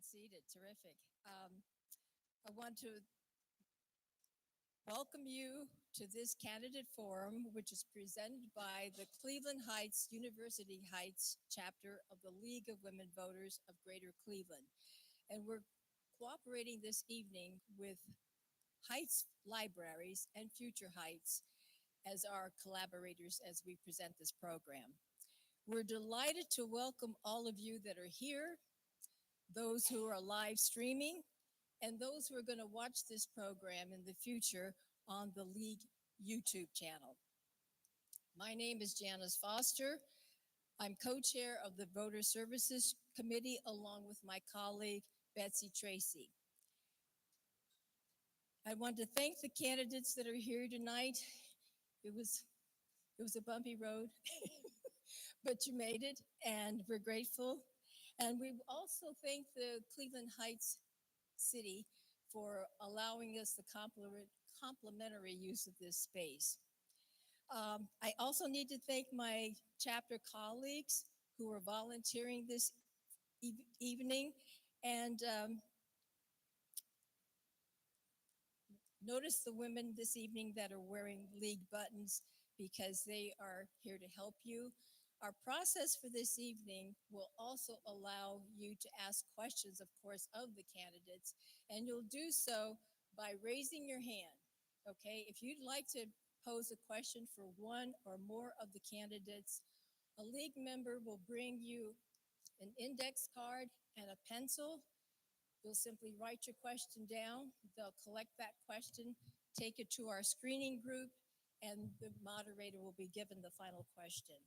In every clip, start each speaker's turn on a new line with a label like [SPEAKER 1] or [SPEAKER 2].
[SPEAKER 1] Seated. Terrific. I want to welcome you to this candidate forum, which is presented by the Cleveland Heights University Heights chapter of the League of Women Voters of Greater Cleveland. And we're cooperating this evening with Heights Libraries and Future Heights as our collaborators as we present this program. We're delighted to welcome all of you that are here, those who are live streaming, and those who are going to watch this program in the future on the League YouTube channel. My name is Janice Foster. I'm co-chair of the Voter Services Committee along with my colleague, Betsy Tracy. I want to thank the candidates that are here tonight. It was a bumpy road, but you made it, and we're grateful. And we also thank the Cleveland Heights City for allowing us the complimentary use of this space. I also need to thank my chapter colleagues who are volunteering this evening. And notice the women this evening that are wearing league buttons because they are here to help you. Our process for this evening will also allow you to ask questions, of course, of the candidates, and you'll do so by raising your hand, okay? If you'd like to pose a question for one or more of the candidates, a league member will bring you an index card and a pencil. You'll simply write your question down. They'll collect that question, take it to our screening group, and the moderator will be given the final question.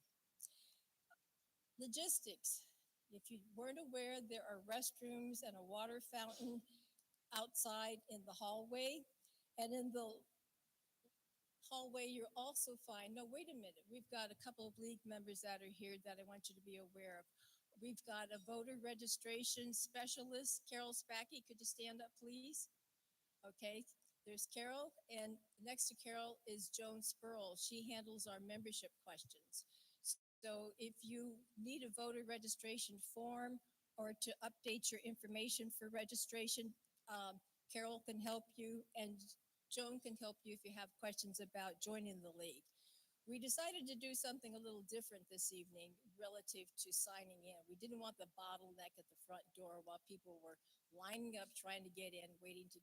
[SPEAKER 1] Logistics. If you weren't aware, there are restrooms and a water fountain outside in the hallway. And in the hallway, you'll also find, no, wait a minute, we've got a couple of league members that are here that I want you to be aware of. We've got a voter registration specialist, Carol Spackey. Could you stand up, please? Okay, there's Carol, and next to Carol is Joan Spurl. She handles our membership questions. So if you need a voter registration form or to update your information for registration, Carol can help you, and Joan can help you if you have questions about joining the league. We decided to do something a little different this evening relative to signing in. We didn't want the bottleneck at the front door while people were lining up, trying to get in, waiting to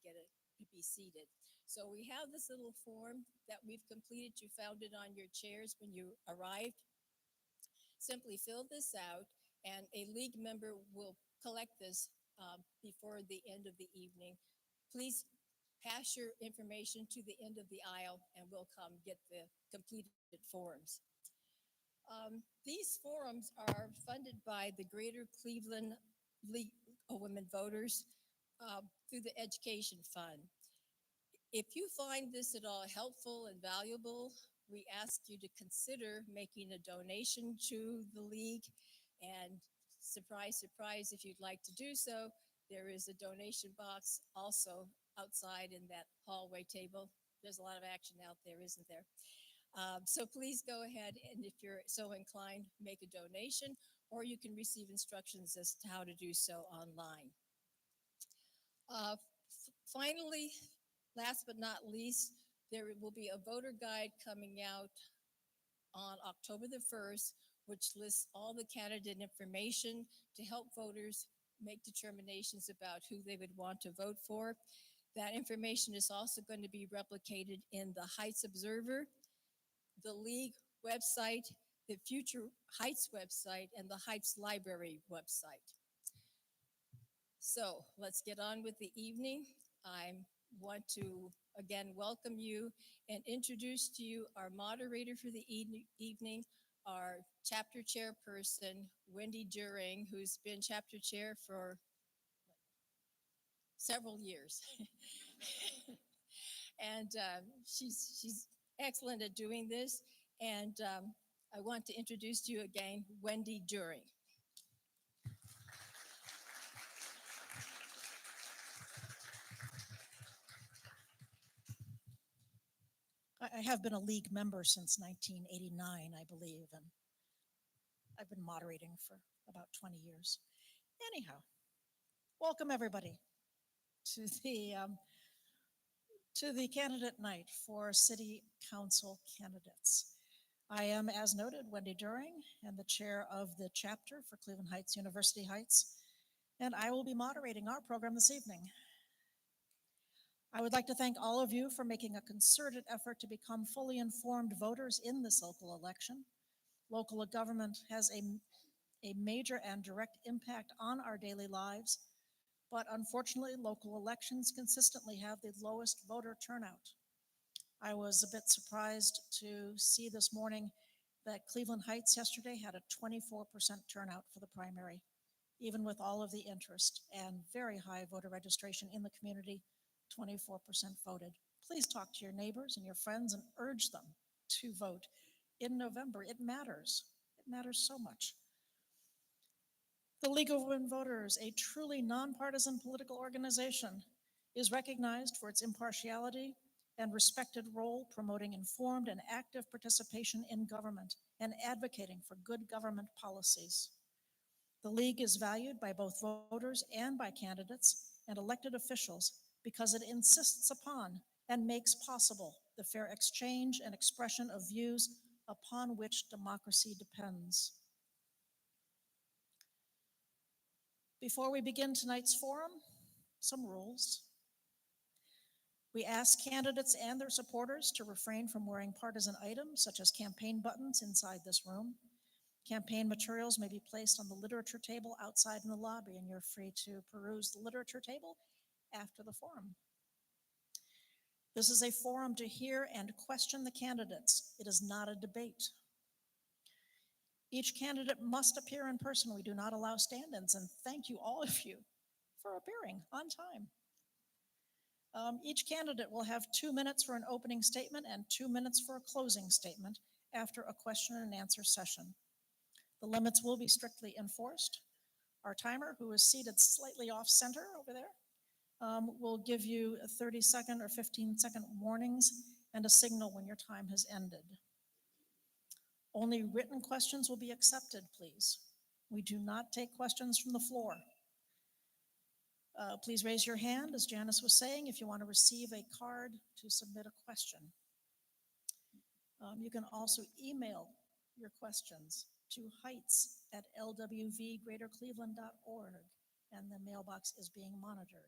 [SPEAKER 1] be seated. So we have this little form that we've completed. You found it on your chairs when you arrived. Simply fill this out, and a league member will collect this before the end of the evening. Please pass your information to the end of the aisle, and we'll come get the completed forms. These forms are funded by the Greater Cleveland League of Women Voters through the Education Fund. If you find this at all helpful and valuable, we ask you to consider making a donation to the league. And surprise, surprise, if you'd like to do so, there is a donation box also outside in that hallway table. There's a lot of action out there, isn't there? So please go ahead, and if you're so inclined, make a donation, or you can receive instructions as to how to do so online. Finally, last but not least, there will be a voter guide coming out on October the 1st, which lists all the candidate information to help voters make determinations about who they would want to vote for. That information is also going to be replicated in the Heights Observer, the League website, the Future Heights website, and the Heights Library website. So let's get on with the evening. I want to again welcome you and introduce to you our moderator for the evening, our chapter chairperson, Wendy Deuring, who's been chapter chair for several years. And she's excellent at doing this. And I want to introduce to you again, Wendy Deuring.
[SPEAKER 2] I have been a league member since 1989, I believe, and I've been moderating for about 20 years. Anyhow, Welcome, everybody, to the candidate night for city council candidates. I am, as noted, Wendy Deuring, and the chair of the chapter for Cleveland Heights University Heights, and I will be moderating our program this evening. I would like to thank all of you for making a concerted effort to become fully informed voters in this local election. Local government has a major and direct impact on our daily lives, but unfortunately, local elections consistently have the lowest voter turnout. I was a bit surprised to see this morning that Cleveland Heights yesterday had a 24% turnout for the primary, even with all of the interest and very high voter registration in the community. 24% voted. Please talk to your neighbors and your friends and urge them to vote in November. It matters. It matters so much. The League of Women Voters, a truly nonpartisan political organization, is recognized for its impartiality and respected role promoting informed and active participation in government and advocating for good government policies. The League is valued by both voters and by candidates and elected officials because it insists upon and makes possible the fair exchange and expression of views upon which democracy depends. Before we begin tonight's forum, some rules. We ask candidates and their supporters to refrain from wearing partisan items such as campaign buttons inside this room. Campaign materials may be placed on the literature table outside in the lobby, and you're free to peruse the literature table after the forum. This is a forum to hear and question the candidates. It is not a debate. Each candidate must appear in person. We do not allow stand-ins, and thank you, all of you, for appearing on time. Each candidate will have 2 minutes for an opening statement and 2 minutes for a closing statement after a question and answer session. The limits will be strictly enforced. Our timer, who is seated slightly off center over there, will give you 30-second or 15-second warnings and a signal when your time has ended. Only written questions will be accepted, please. We do not take questions from the floor. Please raise your hand, as Janice was saying, if you want to receive a card to submit a question. You can also email your questions to heights@lwvgreatercleveland.org, and the mailbox is being monitored.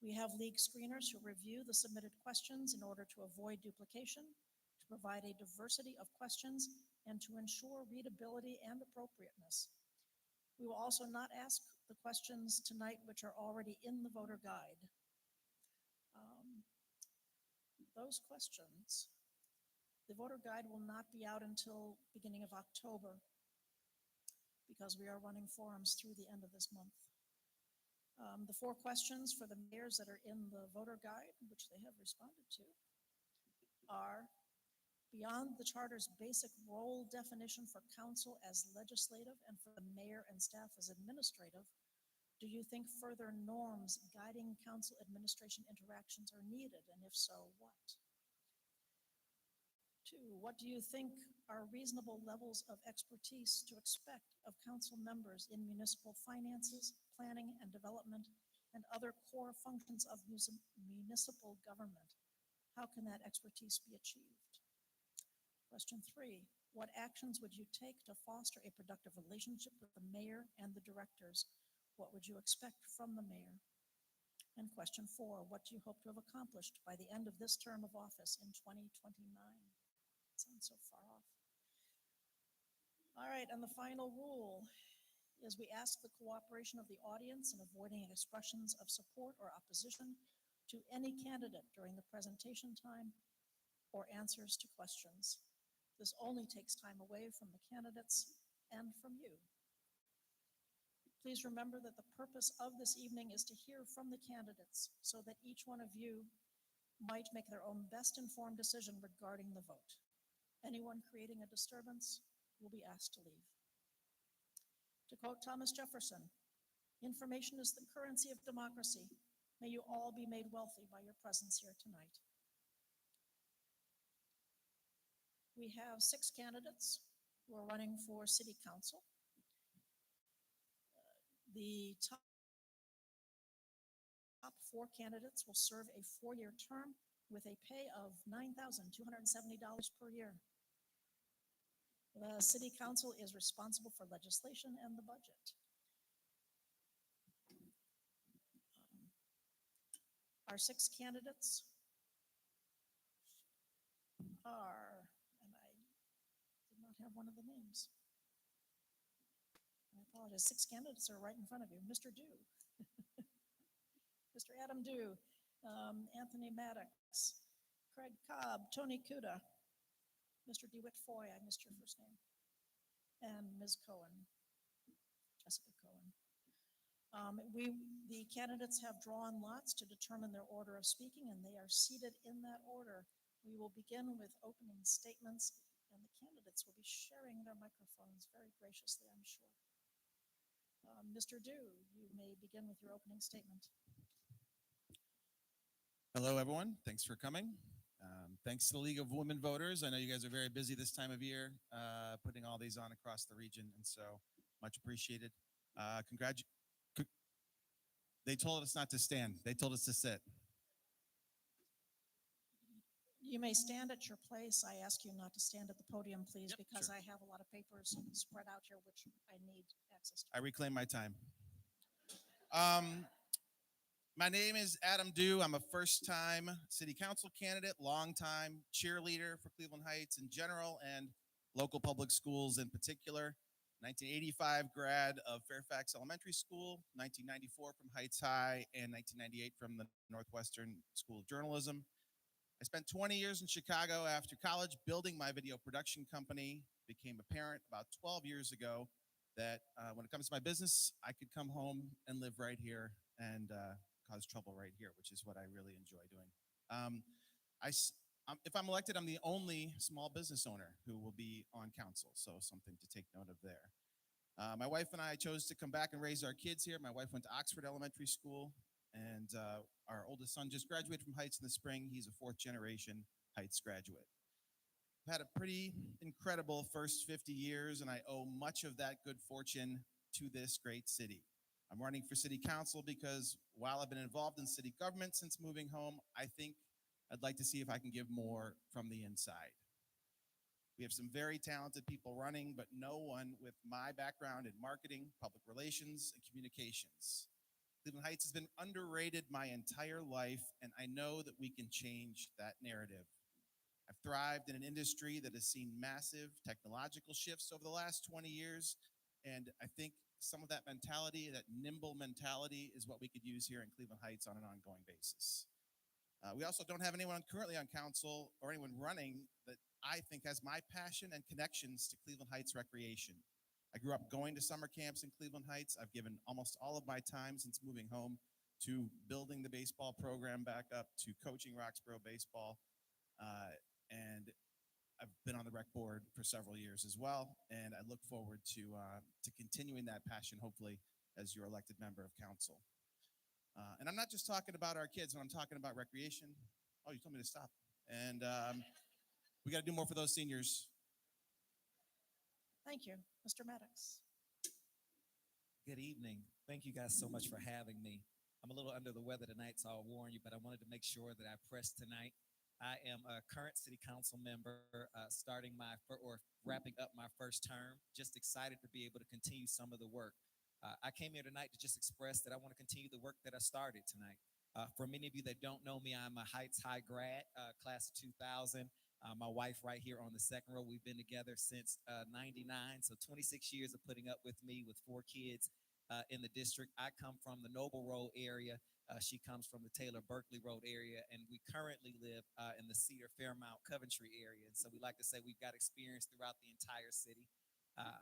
[SPEAKER 2] We have league screeners who review the submitted questions in order to avoid duplication, to provide a diversity of questions, and to ensure readability and appropriateness. We will also not ask the questions tonight which are already in the voter guide. Those questions, the voter guide will not be out until beginning of October because we are running forums through the end of this month. The 4 questions for the mayors that are in the voter guide, which they have responded to, are: beyond the charter's basic role definition for council as legislative and for the mayor and staff as administrative, do you think further norms guiding council administration interactions are needed, and if so, what? 2, what do you think are reasonable levels of expertise to expect of council members in municipal finances, planning and development, and other core functions of municipal government? How can that expertise be achieved? Question 3, what actions would you take to foster a productive relationship with the mayor and the directors? What would you expect from the mayor? And question 4, what do you hope to have accomplished by the end of this term of office in 2029? It sounds so far off. All right, and the final rule is we ask the cooperation of the audience in avoiding expressions of support or opposition to any candidate during the presentation time or answers to questions. This only takes time away from the candidates and from you. Please remember that the purpose of this evening is to hear from the candidates so that each one of you might make their own best informed decision regarding the vote. Anyone creating a disturbance will be asked to leave. To quote Thomas Jefferson, information is the currency of democracy. May you all be made wealthy by your presence here tonight. We have 6 candidates who are running for city council. The top 4 candidates will serve a 4-year term with a pay of $9,270 per year. The City Council is responsible for legislation and the budget. Our 6 candidates are, and I did not have one of the names. I apologize. 6 candidates are right in front of you. Mr. Dew, Mr. Adam Dew, Anthony Maddox, Craig Cobb, Tony Kuda, Mr. DeWitt Foy, I missed your first name, and Ms. Cohen, Jessica Cohen. The candidates have drawn lots to determine their order of speaking, and they are seated in that order. We will begin with opening statements, and the candidates will be sharing their microphones very graciously, I'm sure. Mr. Dew, you may begin with your opening statement.
[SPEAKER 3] Hello, everyone. Thanks for coming. Thanks to the League of Women Voters. I know you guys are very busy this time of year, putting all these on across the region, and so much appreciated. They told us not to stand. They told us to sit.
[SPEAKER 2] You may stand at your place. I ask you not to stand at the podium, please,
[SPEAKER 3] Yep,
[SPEAKER 2] because
[SPEAKER 3] sure.
[SPEAKER 2] I have a lot of papers spread out here, which I need access to.
[SPEAKER 3] I reclaim my time. My name is Adam Dew. I'm a first-time city council candidate, long-time cheerleader for Cleveland Heights in general and local public schools in particular. 1985 grad of Fairfax Elementary School, 1994 from Heights High, and 1998 from the Northwestern School of Journalism. I spent 20 years in Chicago after college building my video production company. Became a parent about 12 years ago that when it comes to my business, I could come home and live right here and cause trouble right here, which is what I really enjoy doing. If I'm elected, I'm the only small business owner who will be on council, so something to take note of there. My wife and I chose to come back and raise our kids here. My wife went to Oxford Elementary School, and our oldest son just graduated from Heights in the spring. He's a 4th generation Heights graduate. I've had a pretty incredible first 50 years, and I owe much of that good fortune to this great city. I'm running for city council because while I've been involved in city government since moving home, I think I'd like to see if I can give more from the inside. We have some very talented people running, but no one with my background in marketing, public relations, and communications. Cleveland Heights has been underrated my entire life, and I know that we can change that narrative. I've thrived in an industry that has seen massive technological shifts over the last 20 years, and I think some of that mentality, that nimble mentality, is what we could use here in Cleveland Heights on an ongoing basis. We also don't have anyone currently on council or anyone running that I think has my passion and connections to Cleveland Heights recreation. I grew up going to summer camps in Cleveland Heights. I've given almost all of my time since moving home to building the baseball program back up, to coaching Roxborough baseball, and I've been on the rec board for several years as well, and I look forward to continuing that passion, hopefully, as your elected member of council. And I'm not just talking about our kids when I'm talking about recreation. Oh, you told me to stop. And we got to do more for those seniors.
[SPEAKER 2] Thank you. Mr. Maddox.
[SPEAKER 4] Good evening. Thank you guys so much for having me. I'm a little under the weather tonight, so I'll warn you, but I wanted to make sure that I pressed tonight. I am a current city council member, wrapping up my first term. Just excited to be able to continue some of the work. I came here tonight to just express that I want to continue the work that I started tonight. For many of you that don't know me, I'm a Heights High grad, class of 2000. My wife right here on the second row. We've been together since 99, so 26 years of putting up with me with 4 kids in the district. I come from the Noble Road area. She comes from the Taylor Berkeley Road area, and we currently live in the Cedar Fairmount Coventry area. And so we like to say we've got experience throughout the entire city.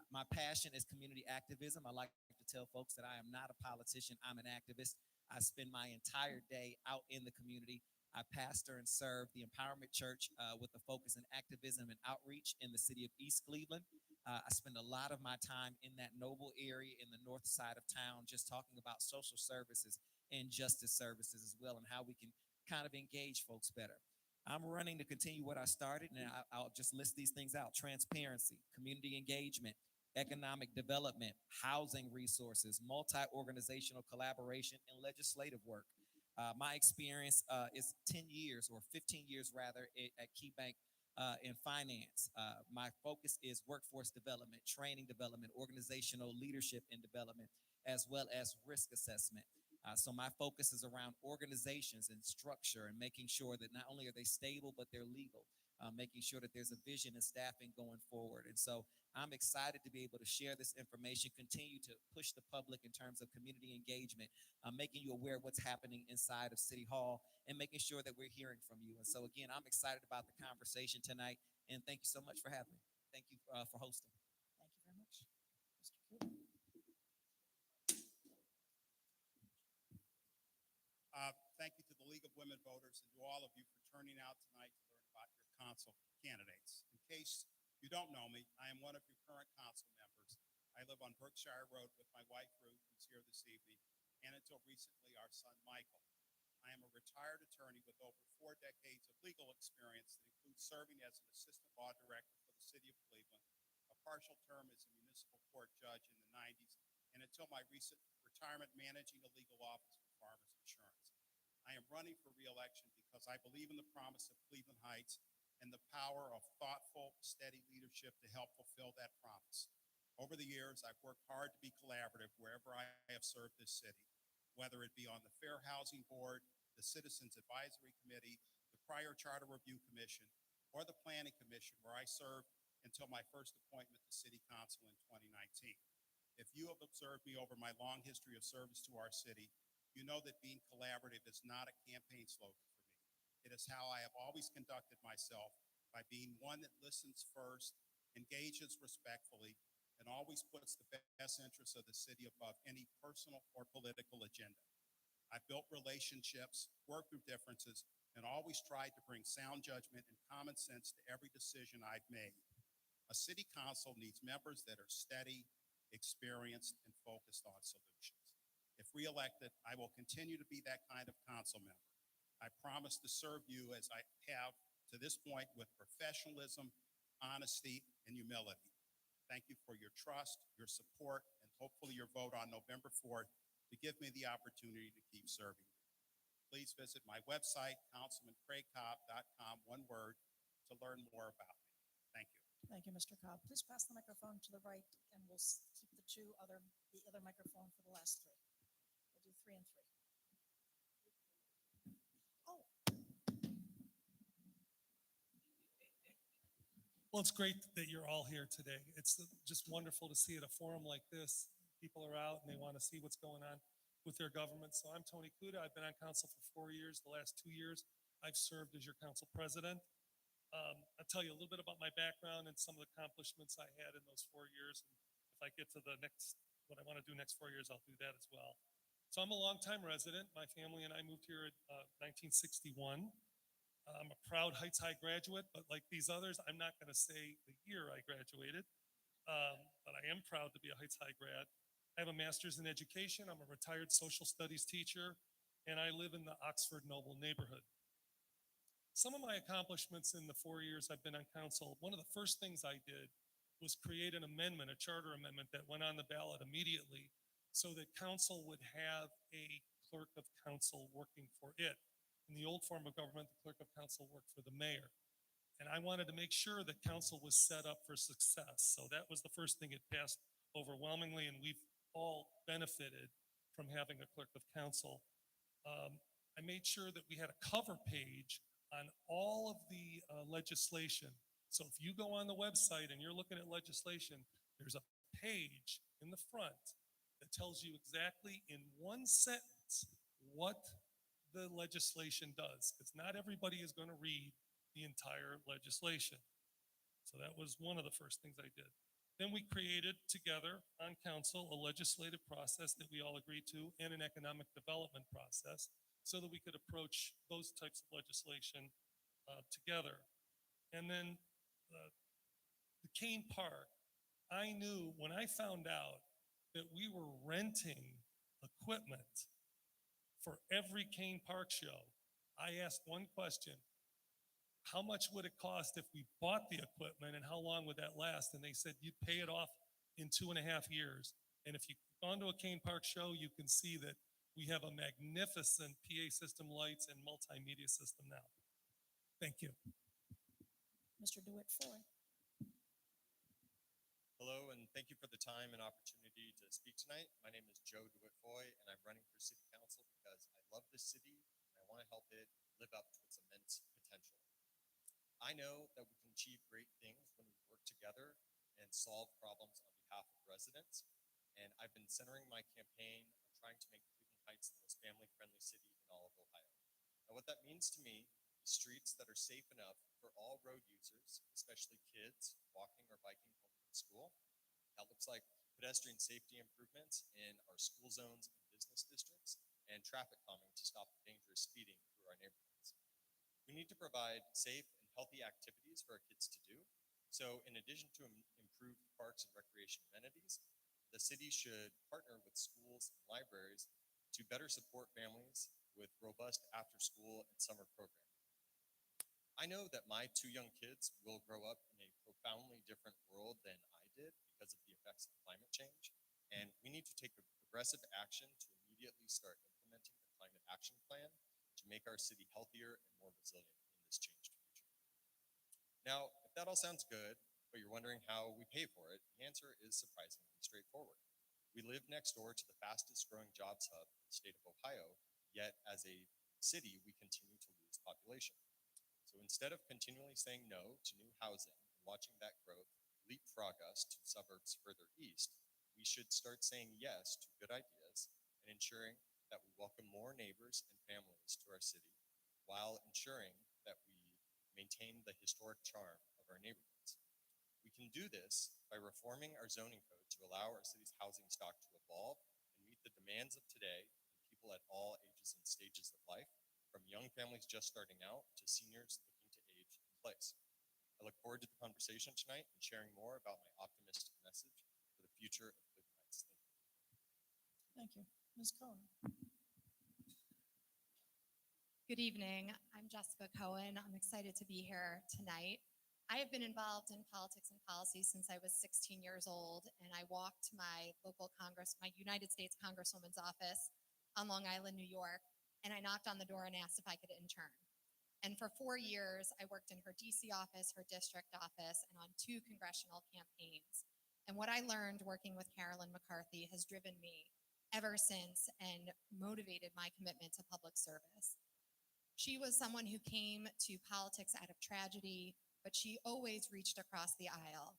[SPEAKER 4] My passion is community activism. I like to tell folks that I am not a politician. I'm an activist. I spend my entire day out in the community. I pastor and serve the Empowerment Church with a focus in activism and outreach in the city of East Cleveland. I spend a lot of my time in that Noble area in the north side of town, just talking about social services and justice services as well, and how we can kind of engage folks better. I'm running to continue what I started, and I'll just list these things out: transparency, community engagement, economic development, housing resources, multi-organizational collaboration, and legislative work. My experience is 10 years or 15 years rather at KeyBank in finance. My focus is workforce development, training development, organizational leadership and development, as well as risk assessment. So my focus is around organizations and structure and making sure that not only are they stable, but they're legal, making sure that there's a vision and staffing going forward. And so I'm excited to be able to share this information, continue to push the public in terms of community engagement, making you aware of what's happening inside of City Hall and making sure that we're hearing from you. And so again, I'm excited about the conversation tonight, and thank you so much for having me. Thank you for hosting.
[SPEAKER 2] Thank you very much. Mr. Cooper?
[SPEAKER 5] Thank you to the League of Women Voters and to all of you for turning out tonight to learn about your council candidates. In case you don't know me, I am one of your current council members. I live on Berkshire Road with my wife, Ruth, who's here this evening, and until recently, our son, Michael. I am a retired attorney with over 4 decades of legal experience that includes serving as an assistant law director for the city of Cleveland, a partial term as a municipal court judge in the 90s, and until my recent retirement managing a legal office for Farmers Insurance. I am running for re-election because I believe in the promise of Cleveland Heights and the power of thoughtful, steady leadership to help fulfill that promise. Over the years, I've worked hard to be collaborative wherever I have served this city, whether it be on the Fair Housing Board, the Citizens Advisory Committee, the prior Charter Review Commission, or the Planning Commission, where I served until my first appointment to City Council in 2019. If you have observed me over my long history of service to our city, you know that being collaborative is not a campaign slogan for me. It is how I have always conducted myself, by being one that listens first, engages respectfully, and always puts the best interests of the city above any personal or political agenda. I've built relationships, worked through differences, and always tried to bring sound judgment and common sense to every decision I've made. A city council needs members that are steady, experienced, and focused on solutions. If reelected, I will continue to be that kind of council member. I promise to serve you as I have to this point with professionalism, honesty, and humility. Thank you for your trust, your support, and hopefully your vote on November 4th to give me the opportunity to keep serving you. Please visit my website, councilmancraigcobb.com, one word, to learn more about me. Thank you.
[SPEAKER 2] Thank you, Mr. Cobb. Please pass the microphone to the right, and we'll keep the other microphone for the last 3. We'll do 3 and 3. Oh,
[SPEAKER 6] Well, it's great that you're all here today. It's just wonderful to see at a forum like this. People are out and they want to see what's going on with their government. So I'm Tony Kuda. I've been on council for 4 years. The last 2 years, I've served as your council president. I'll tell you a little bit about my background and some of the accomplishments I had in those 4 years. And if I get to what I want to do next 4 years, I'll do that as well. So I'm a longtime resident. My family and I moved here in 1961. I'm a proud Heights High graduate, but like these others, I'm not going to say the year I graduated, but I am proud to be a Heights High grad. I have a master's in education. I'm a retired social studies teacher, and I live in the Oxford Noble neighborhood. Some of my accomplishments in the 4 years I've been on council, one of the first things I did was create an amendment, a charter amendment that went on the ballot immediately so that council would have a clerk of council working for it. In the old form of government, the clerk of council worked for the mayor. And I wanted to make sure that council was set up for success. So that was the first thing it passed overwhelmingly, and we've all benefited from having a clerk of council. I made sure that we had a cover page on all of the legislation. So if you go on the website and you're looking at legislation, there's a page in the front that tells you exactly in one sentence what the legislation does, because not everybody is going to read the entire legislation. So that was one of the first things I did. Then we created together on council a legislative process that we all agreed to and an economic development process so that we could approach those types of legislation together. And then the Kane Park, I knew when I found out that we were renting equipment for every Kane Park show, I asked one question: how much would it cost if we bought the equipment, and how long would that last? And they said you'd pay it off in 2.5 years. And if you've gone to a Kane Park show, you can see that We have a magnificent PA system, lights, and multimedia system now. Thank you.
[SPEAKER 2] Mr. DeWitt Foy.
[SPEAKER 7] Hello, and thank you for the time and opportunity to speak tonight. My name is Joe DeWitt Foy, and I'm running for City Council because I love this city and I want to help it live up to its immense potential. I know that we can achieve great things when we work together and solve problems on behalf of residents, and I've been centering my campaign on trying to make Cleveland Heights the most family-friendly city in all of Ohio. Now, what that means to me is streets that are safe enough for all road users, especially kids walking or biking home from school. That looks like pedestrian safety improvements in our school zones and business districts, and traffic calming to stop the dangerous speeding through our neighborhoods. We need to provide safe and healthy activities for our kids to do. So in addition to improved parks and recreation amenities, the city should partner with schools and libraries to better support families with robust after-school and summer programming. I know that my 2 young kids will grow up in a profoundly different world than I did because of the effects of climate change, and we need to take aggressive action to immediately start implementing the Climate Action Plan to make our city healthier and more resilient in this changed future. Now, if that all sounds good, but you're wondering how we pay for it, the answer is surprisingly straightforward. We live next door to the fastest growing jobs hub in the state of Ohio, yet as a city, we continue to lose population. So instead of continually saying no to new housing and watching that growth leapfrog us to suburbs further east, we should start saying yes to good ideas and ensuring that we welcome more neighbors and families to our city while ensuring that we maintain the historic charm of our neighborhoods. We can do this by reforming our zoning code to allow our city's housing stock to evolve and meet the demands of today and people at all ages and stages of life, from young families just starting out to seniors looking to age in place. I look forward to the conversation tonight and sharing more about my optimistic message for the future of Cleveland Heights. Thank you.
[SPEAKER 2] Thank you. Ms. Cohen.
[SPEAKER 8] Good evening. I'm Jessica Cohen. I'm excited to be here tonight. I have been involved in politics and policy since I was 16 years old, and I walked to my local Congress, my United States Congresswoman's office on Long Island, New York, and I knocked on the door and asked if I could intern. And for 4 years, I worked in her DC office, her district office, and on 2 congressional campaigns. And what I learned working with Carolyn McCarthy has driven me ever since and motivated my commitment to public service. She was someone who came to politics out of tragedy, but she always reached across the aisle.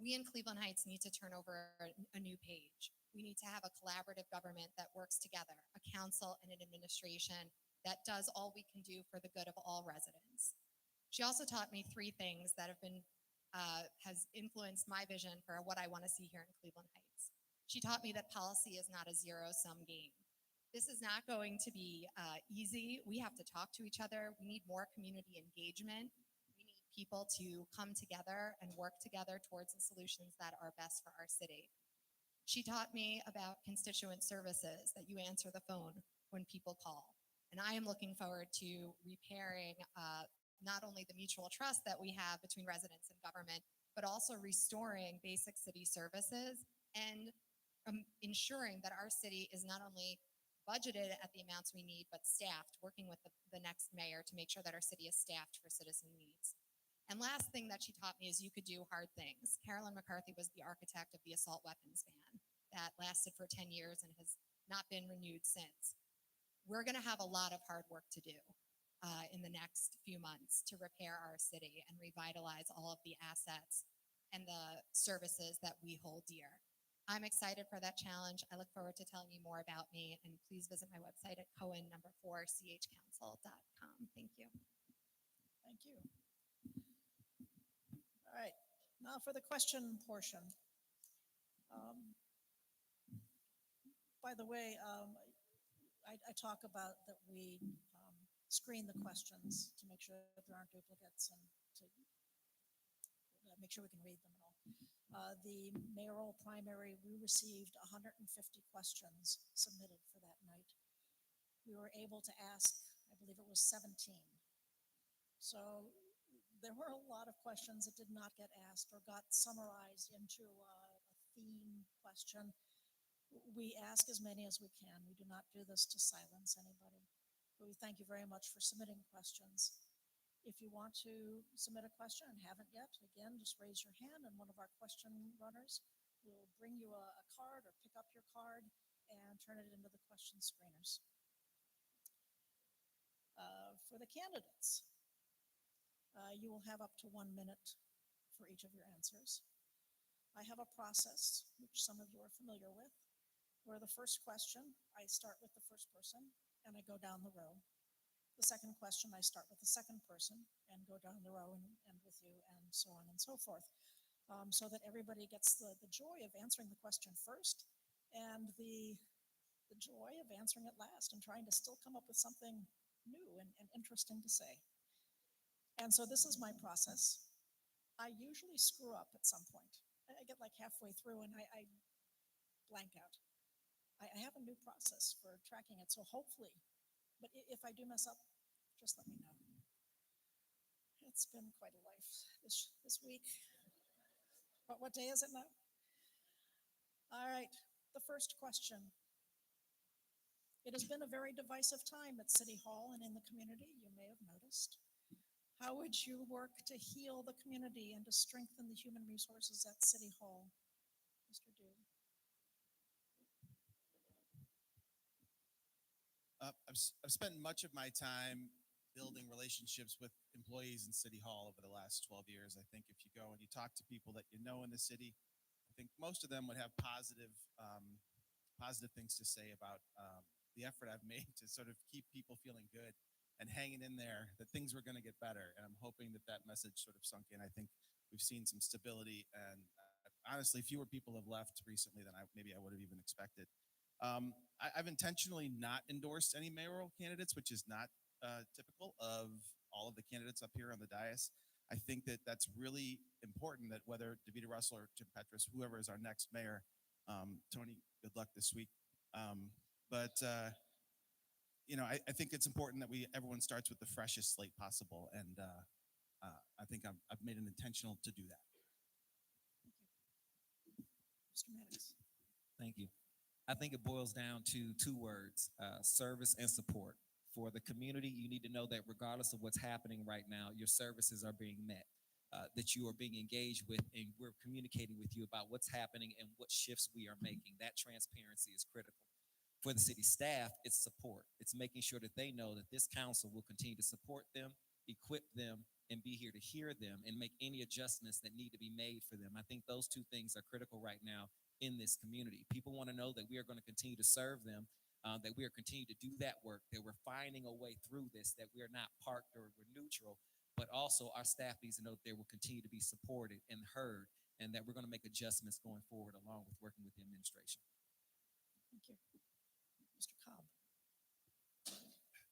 [SPEAKER 8] We in Cleveland Heights need to turn over a new page. We need to have a collaborative government that works together, a council and an administration that does all we can do for the good of all residents. She also taught me 3 things that have been, has influenced my vision for what I want to see here in Cleveland Heights. She taught me that policy is not a zero-sum game. This is not going to be easy. We have to talk to each other. We need more community engagement. We need people to come together and work together towards the solutions that are best for our city. She taught me about constituent services, that you answer the phone when people call. And I am looking forward to repairing not only the mutual trust that we have between residents and government, but also restoring basic city services and ensuring that our city is not only budgeted at the amounts we need, but staffed, working with the next mayor to make sure that our city is staffed for citizen needs. And last thing that she taught me is you could do hard things. Carolyn McCarthy was the architect of the assault weapons ban that lasted for 10 years and has not been renewed since. We're gonna have a lot of hard work to do in the next few months to repair our city and revitalize all of the assets and the services that we hold dear. I'm excited for that challenge. I look forward to telling you more about me, and please visit my website at cohen4chcouncil.com. Thank you.
[SPEAKER 2] Thank you. All right, now for the question portion. By the way, I talk about that we screen the questions to make sure that there aren't duplicates and to make sure we can read them all. The mayoral primary, we received 150 questions submitted for that night. We were able to ask, I believe it was 17. So there were a lot of questions that did not get asked or got summarized into a theme question. We ask as many as we can. We do not do this to silence anybody. But we thank you very much for submitting questions. If you want to submit a question and haven't yet, again, just raise your hand and one of our question runners will bring you a card or pick up your card and turn it into the question screeners. For the candidates, you will have up to 1 minute for each of your answers. I have a process, which some of you are familiar with, where the first question, I start with the first person and I go down the row. The second question, I start with the second person and go down the row and end with you, and so on and so forth, so that everybody gets the joy of answering the question first and the joy of answering it last and trying to still come up with something new and interesting to say. And so this is my process. I usually screw up at some point. I get like halfway through and I blank out. I have a new process for tracking it, so hopefully, but if I do mess up, just let me know. It's been quite a life this week. But what day is it now? All right, the first question. It has been a very divisive time at City Hall and in the community, you may have noticed. How would you work to heal the community and to strengthen the human resources at City Hall? Mr. Deuring.
[SPEAKER 3] I've spent much of my time building relationships with employees in City Hall over the last 12 years. I think if you go and you talk to people that you know in the city, I think most of them would have positive things to say about the effort I've made to sort of keep people feeling good and hanging in there, that things were going to get better. And I'm hoping that that message sort of sunk in. I think we've seen some stability, and honestly, fewer people have left recently than maybe I would have even expected. I've intentionally not endorsed any mayoral candidates, which is not typical of all of the candidates up here on the dais. I think that that's really important, that whether Davida Russell or Jim Petras, whoever is our next mayor, Tony, good luck this week. I think it's important that everyone starts with the freshest slate possible, and I think I've made an intentional to do that.
[SPEAKER 2] Mr. Maddox.
[SPEAKER 4] Thank you. I think it boils down to two words, service and support. For the community, you need to know that regardless of what's happening right now, your services are being met, that you are being engaged with, and we're communicating with you about what's happening and what shifts we are making. That transparency is critical. For the city staff, it's support. It's making sure that they know that this council will continue to support them, equip them, and be here to hear them and make any adjustments that need to be made for them. I think those two things are critical right now in this community. People want to know that we are going to continue to serve them, that we are continuing to do that work, that we're finding a way through this, that we're not parked or we're neutral, but also our staff needs to know that they will continue to be supported and heard, and that we're going to make adjustments going forward along with working with the administration.
[SPEAKER 2] Thank you. Mr. Cobb.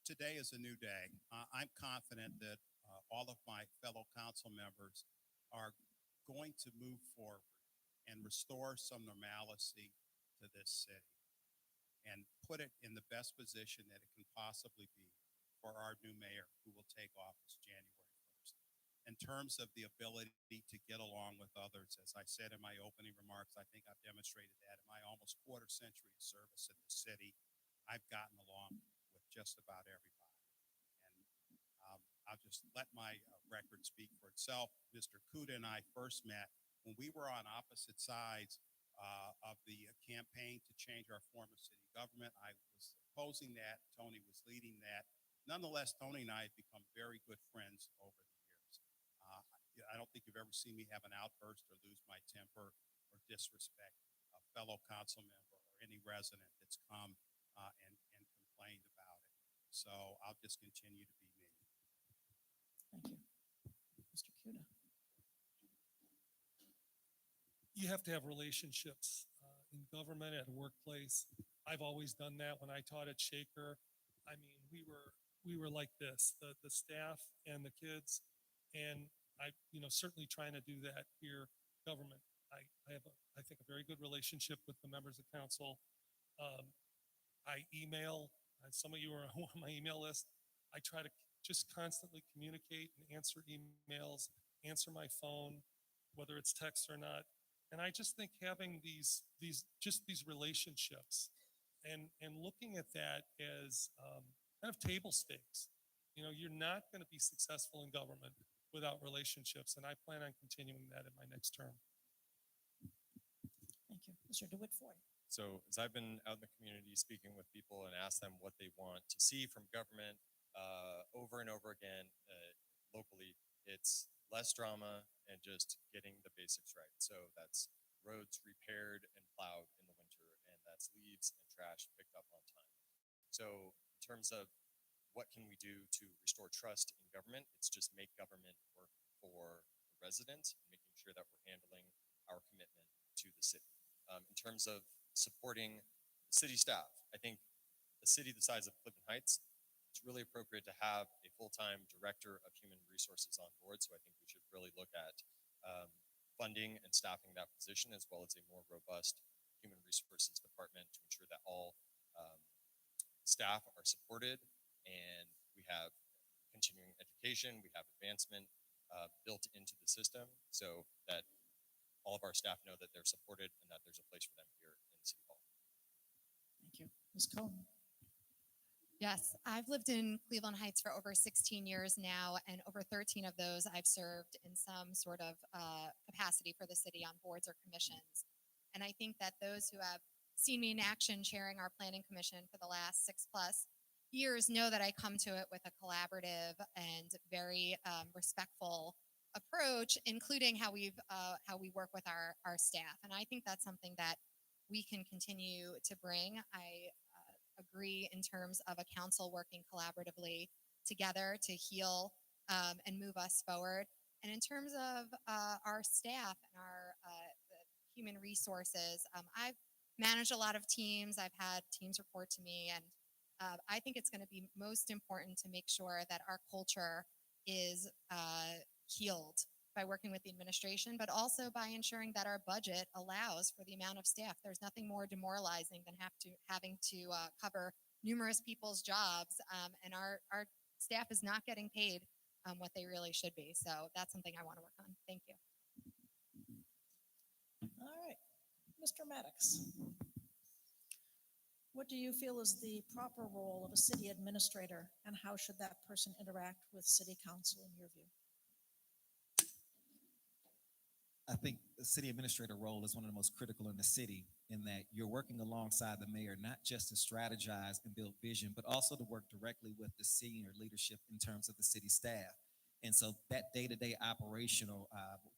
[SPEAKER 5] Today is a new day. I'm confident that all of my fellow council members are going to move forward and restore some normalcy to this city and put it in the best position that it can possibly be for our new mayor, who will take office January 1st. In terms of the ability to get along with others, as I said in my opening remarks, I think I've demonstrated that in my almost quarter century of service in the city. I've gotten along with just about everybody. And I'll just let my record speak for itself. Mr. Kuda and I first met when we were on opposite sides of the campaign to change our form of city government. I was opposing that. Tony was leading that. Nonetheless, Tony and I have become very good friends over the years. I don't think you've ever seen me have an outburst or lose my temper or disrespect a fellow council member or any resident that's come and complained about it. So I'll just continue to be me.
[SPEAKER 2] Thank you. Mr. Kuda.
[SPEAKER 6] You have to have relationships in government, at a workplace. I've always done that when I taught at Shaker. I mean, we were like this, the staff and the kids, and I certainly trying to do that here. Government. I have I think a very good relationship with the members of council. I email. Some of you are on my email list. I try to just constantly communicate and answer emails, answer my phone, whether it's text or not. And I just think having these relationships and looking at that as kind of table stakes. You know, you're not going to be successful in government without relationships, and I plan on continuing that in my next term.
[SPEAKER 2] Thank you. Mr. DeWitt Foy.
[SPEAKER 7] So as I've been out in the community speaking with people and asked them what they want to see from government over and over again locally, it's less drama and just getting the basics right. So that's roads repaired and plowed in the winter, and that's leaves and trash picked up on time. So in terms of what can we do to restore trust in government, it's just make government work for the resident and making sure that we're handling our commitment to the city. In terms of supporting the city staff, I think a city the size of Clifton Heights, it's really appropriate to have a full-time director of human resources on board. So I think we should really look at funding and staffing that position, as well as a more robust human resources department to ensure that all staff are supported and we have continuing education, we have advancement built into the system so that all of our staff know that they're supported and that there's a place for them here in City Hall.
[SPEAKER 2] Thank you. Ms. Cohen.
[SPEAKER 8] Yes, I've lived in Cleveland Heights for over 16 years now, and over 13 of those I've served in some sort of capacity for the city on boards or commissions. And I think that those who have seen me in action chairing our planning commission for the last 6+ years know that I come to it with a collaborative and very respectful approach, including how we work with our staff. And I think that's something that we can continue to bring. I agree in terms of a council working collaboratively together to heal and move us forward. And in terms of our staff and our human resources, I've managed a lot of teams. I've had teams report to me, and I think it's going to be most important to make sure that our culture is healed by working with the administration, but also by ensuring that our budget allows for the amount of staff. There's nothing more demoralizing than having to cover numerous people's jobs, and our staff is not getting paid what they really should be. So that's something I want to work on. Thank you.
[SPEAKER 2] All right. Mr. Maddox. What do you feel is the proper role of a city administrator, and how should that person interact with city council in your view?
[SPEAKER 4] I think the city administrator role is one of the most critical in the city, in that you're working alongside the mayor, not just to strategize and build vision, but also to work directly with the senior leadership in terms of the city staff. And so that day-to-day operational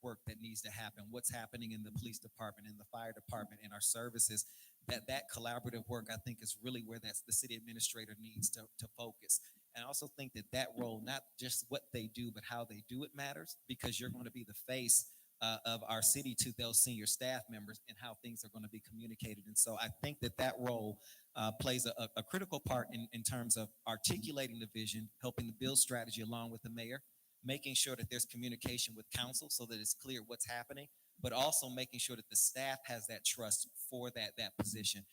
[SPEAKER 4] work that needs to happen, what's happening in the police department, in the fire department, in our services, that collaborative work, I think, is really where the city administrator needs to focus. And I also think that role, not just what they do, but how they do it matters, because you're going to be the face of our city to those senior staff members and how things are going to be communicated. And so I think that role plays a critical part in terms of articulating the vision, helping to build strategy along with the mayor, making sure that there's communication with council so that it's clear what's happening, but also making sure that the staff has that trust for that position.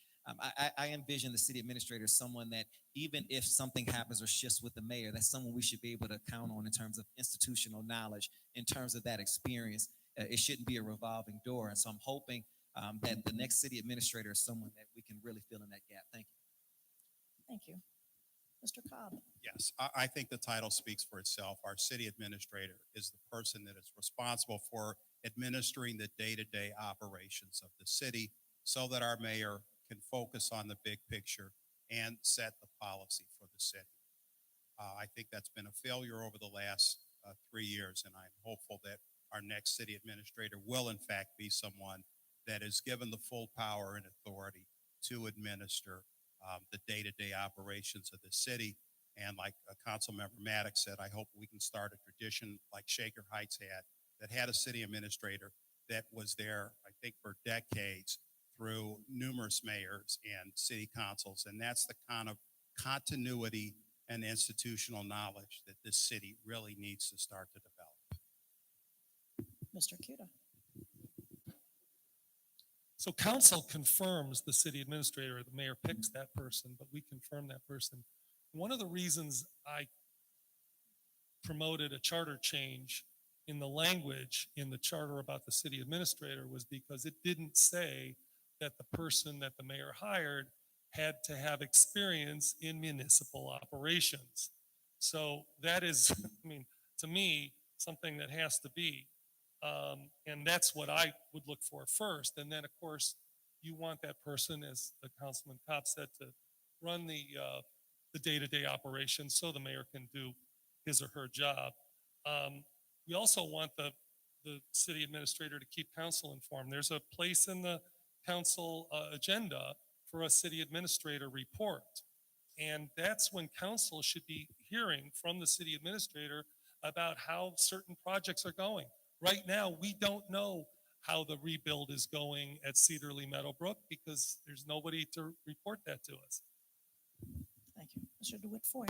[SPEAKER 4] I envision the city administrator as someone that, even if something happens or shifts with the mayor, that's someone we should be able to count on in terms of institutional knowledge, in terms of that experience. It shouldn't be a revolving door. And so I'm hoping that the next city administrator is someone that we can really fill in that gap. Thank you.
[SPEAKER 2] Thank you. Mr. Cobb.
[SPEAKER 5] Yes, I think the title speaks for itself. Our city administrator is the person that is responsible for administering the day-to-day operations of the city so that our mayor can focus on the big picture and set the policy for the city. I think that's been a failure over the last 3 years, and I'm hopeful that our next city administrator will in fact be someone that is given the full power and authority to administer the day-to-day operations of the city. And like Council Member Maddox said, I hope we can start a tradition like Shaker Heights had a city administrator that was there, I think, for decades through numerous mayors and city councils. And that's the kind of continuity and institutional knowledge that this city really needs to start to develop.
[SPEAKER 2] Mr. Kuda.
[SPEAKER 6] So council confirms the city administrator, the mayor picks that person, but we confirm that person. One of the reasons I promoted a charter change in the language in the charter about the city administrator was because it didn't say that the person that the mayor hired had to have experience in municipal operations. So that is, I mean, to me, something that has to be. And that's what I would look for first. And then, of course, you want that person, as the Councilman Cobb said, to run the day-to-day operations so the mayor can do his or her job. We also want the city administrator to keep council informed. There's a place in the council agenda for a city administrator report. And that's when council should be hearing from the city administrator about how certain projects are going. Right now, we don't know how the rebuild is going at Cedarly Meadowbrook because there's nobody to report that to us.
[SPEAKER 2] Thank you. Mr. DeWitt Foy.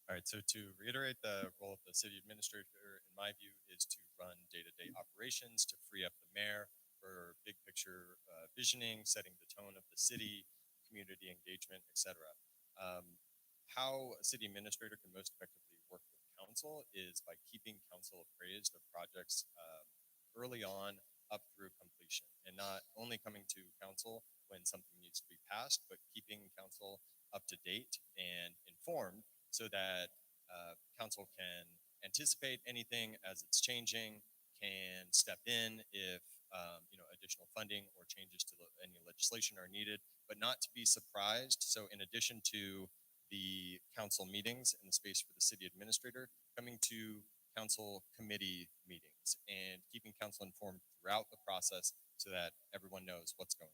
[SPEAKER 7] All right, so to reiterate, the role of the city administrator, in my view, is to run day-to-day operations, to free up the mayor for big picture visioning, setting the tone of the city, community engagement, etc. How a city administrator can most effectively work with council is by keeping council appraised of projects early on up through completion, and not only coming to council when something needs to be passed, but keeping council up to date and informed so that council can anticipate anything as it's changing, can step in if additional funding or changes to any legislation are needed, but not to be surprised. So in addition to the council meetings and the space for the city administrator, coming to council committee meetings and keeping council informed throughout the process so that everyone knows what's going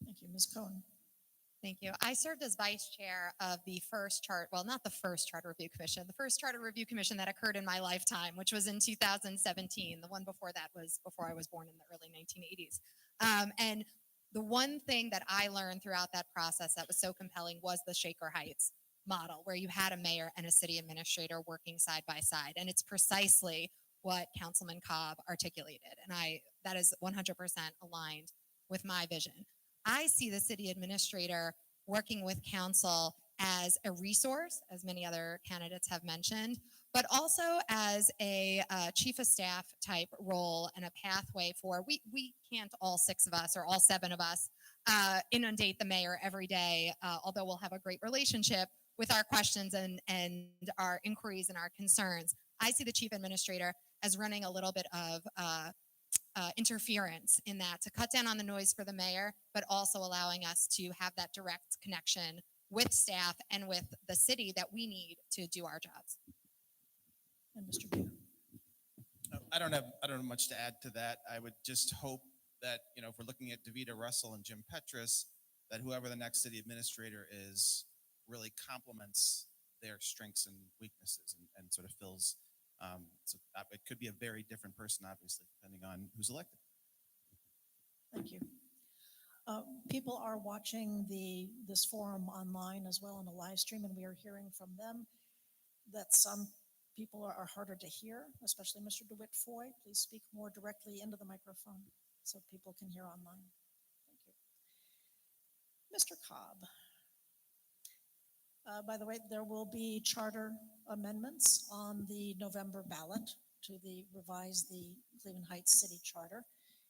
[SPEAKER 7] on.
[SPEAKER 2] Thank you. Ms. Cohen.
[SPEAKER 8] Thank you. I served as vice chair of the first not the first charter review commission, the first charter review commission that occurred in my lifetime, which was in 2017. The one before that was before I was born in the early 1980s. And the one thing that I learned throughout that process that was so compelling was the Shaker Heights model, where you had a mayor and a city administrator working side by side. And it's precisely what Councilman Cobb articulated. And that is 100% aligned with my vision. I see the city administrator working with council as a resource, as many other candidates have mentioned, but also as a chief of staff type role and a pathway for, we can't all 6 of us or all 7 of us inundate the mayor every day, although we'll have a great relationship with our questions and our inquiries and our concerns. I see the chief administrator as running a little bit of interference in that, to cut down on the noise for the mayor, but also allowing us to have that direct connection with staff and with the city that we need to do our jobs.
[SPEAKER 2] And Mr. Beer.
[SPEAKER 3] I don't have much to add to that. I would just hope that, if we're looking at Davita Russell and Jim Petrus, that whoever the next city administrator is really complements their strengths and weaknesses and sort of fills. So it could be a very different person, obviously, depending on who's elected.
[SPEAKER 2] Thank you. People are watching this forum online as well on a live stream, and we are hearing from them that some people are harder to hear, especially Mr. DeWitt Foy. Please speak more directly into the microphone so people can hear online. Thank you. Mr. Cobb. By the way, there will be charter amendments on the November ballot to revise the Cleveland Heights City Charter.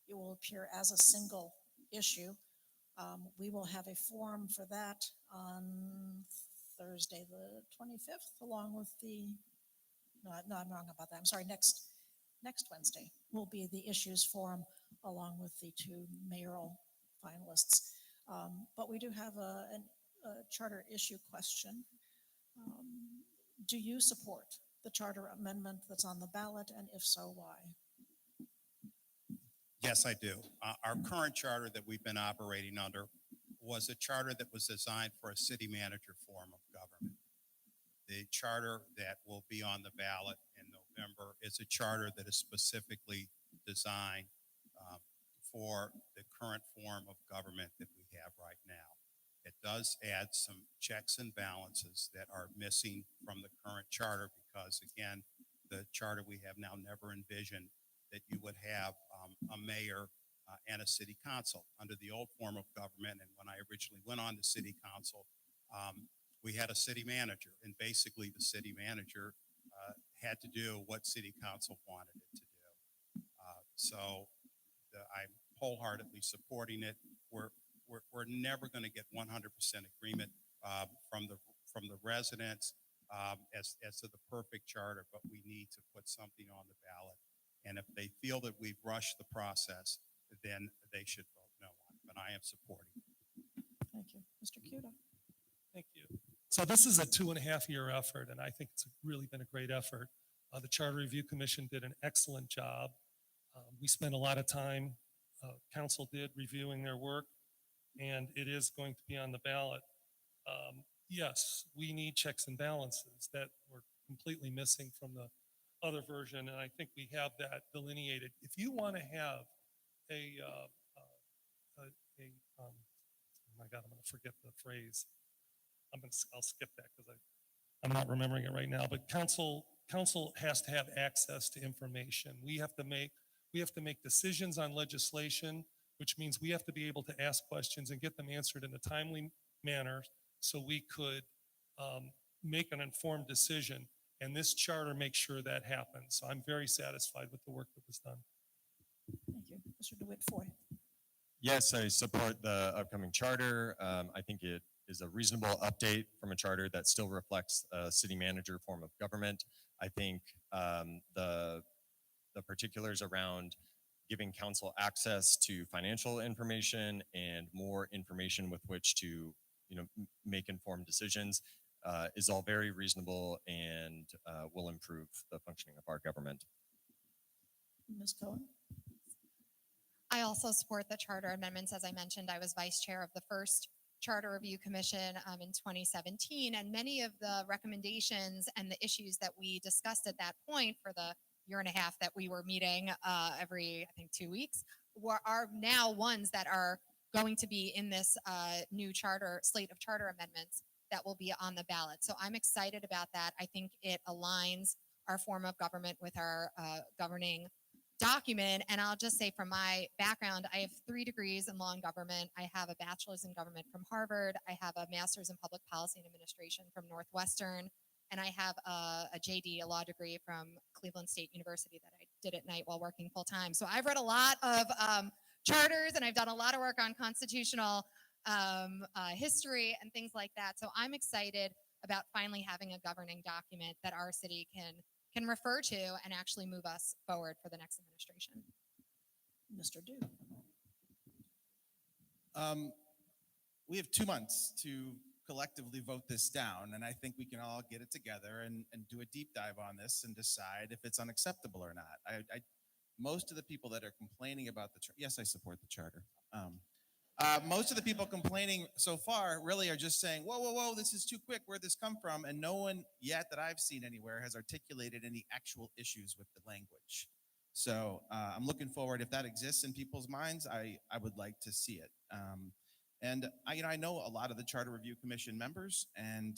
[SPEAKER 2] It will appear as a single issue. We will have a forum for that on Thursday, the 25th, along with no, I'm wrong about that. I'm sorry, next Wednesday will be the issues forum along with the 2 mayoral finalists. But we do have a charter issue question. Do you support the charter amendment that's on the ballot, and if so, why?
[SPEAKER 5] Yes, I do. Our current charter that we've been operating under was a charter that was designed for a city manager form of government. The charter that will be on the ballot in November is a charter that is specifically designed for the current form of government that we have right now. It does add some checks and balances that are missing from the current charter because, again, the charter we have now never envisioned that you would have a mayor and a city council under the old form of government. And when I originally went on to city council, we had a city manager, and basically the city manager had to do what city council wanted it to do. I'm wholeheartedly supporting it. We're never going to get 100% agreement from the residents as to the perfect charter, but we need to put something on the ballot. And if they feel that we've rushed the process, then they should vote no on it. But I am supporting it.
[SPEAKER 2] Thank you. Mr. Kuda.
[SPEAKER 6] Thank you. So this is a 2.5-year effort, and I think it's really been a great effort. The Charter Review Commission did an excellent job. We spent a lot of time, council did, reviewing their work, and it is going to be on the ballot. Yes, we need checks and balances that were completely missing from the other version, and I think we have that delineated. If you want to have oh my God, I'm going to forget the phrase. I'll skip that because I'm not remembering it right now. But council has to have access to information. We have to make decisions on legislation, which means we have to be able to ask questions and get them answered in a timely manner, so we could make an informed decision. And this charter makes sure that happens. So I'm very satisfied with the work that was done.
[SPEAKER 2] Thank you. Mr. DeWitt Foy.
[SPEAKER 7] Yes, I support the upcoming charter. I think it is a reasonable update from a charter that still reflects a city manager form of government. I think the particulars around giving council access to financial information and more information with which to make informed decisions is all very reasonable and will improve the functioning of our government.
[SPEAKER 2] Ms. Cohen.
[SPEAKER 8] I also support the charter amendments. As I mentioned, I was vice chair of the first Charter Review Commission in 2017, and many of the recommendations and the issues that we discussed at that point for the year and a half that we were meeting every, I think, 2 weeks, are now ones that are going to be in this new charter slate of charter amendments that will be on the ballot. So I'm excited about that. I think it aligns our form of government with our governing document. And I'll just say, from my background, I have 3 degrees in law and government. I have a bachelor's in government from Harvard. I have a master's in public policy and administration from Northwestern. And I have a JD, a law degree from Cleveland State University that I did at night while working full time. So I've read a lot of charters, and I've done a lot of work on constitutional history and things like that. So I'm excited about finally having a governing document that our city can refer to and actually move us forward for the next administration.
[SPEAKER 2] Mr. Dew.
[SPEAKER 3] We have 2 months to collectively vote this down, and I think we can all get it together and do a deep dive on this and decide if it's unacceptable or not. Most of the people that are complaining about the charter, yes, I support the charter. Most of the people complaining so far really are just saying, whoa, this is too quick, where'd this come from? And no one yet that I've seen anywhere has articulated any actual issues with the language. So I'm looking forward, if that exists in people's minds, I would like to see it. And I know a lot of the Charter Review Commission members, and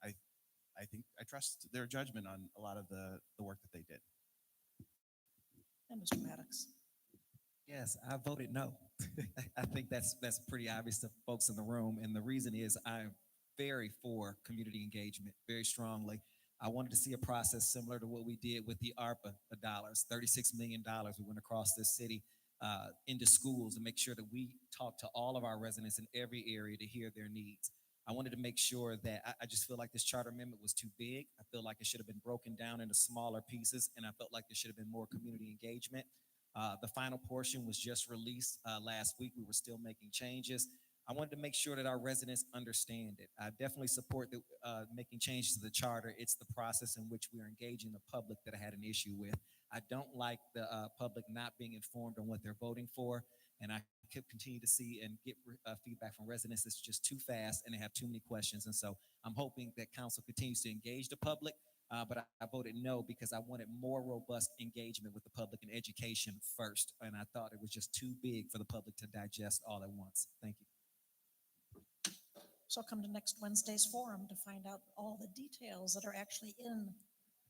[SPEAKER 3] I think I trust their judgment on a lot of the work that they did.
[SPEAKER 2] And Mr. Maddox.
[SPEAKER 4] Yes, I voted no. I think that's pretty obvious to folks in the room. And the reason is I'm very for community engagement, very strongly. I wanted to see a process similar to what we did with the ARPA dollars, $36 million. We went across this city into schools to make sure that we talk to all of our residents in every area to hear their needs. I wanted to make sure that I just feel like this charter amendment was too big. I feel like it should have been broken down into smaller pieces, and I felt like there should have been more community engagement. The final portion was just released last week. We were still making changes. I wanted to make sure that our residents understand it. I definitely support making changes to the charter. It's the process in which we are engaging the public that I had an issue with. I don't like the public not being informed on what they're voting for, and I could continue to see and get feedback from residents that's just too fast and they have too many questions. And so I'm hoping that council continues to engage the public. But I voted no because I wanted more robust engagement with the public and education first. And I thought it was just too big for the public to digest all at once. Thank you.
[SPEAKER 2] So come to next Wednesday's forum to find out all the details that are actually in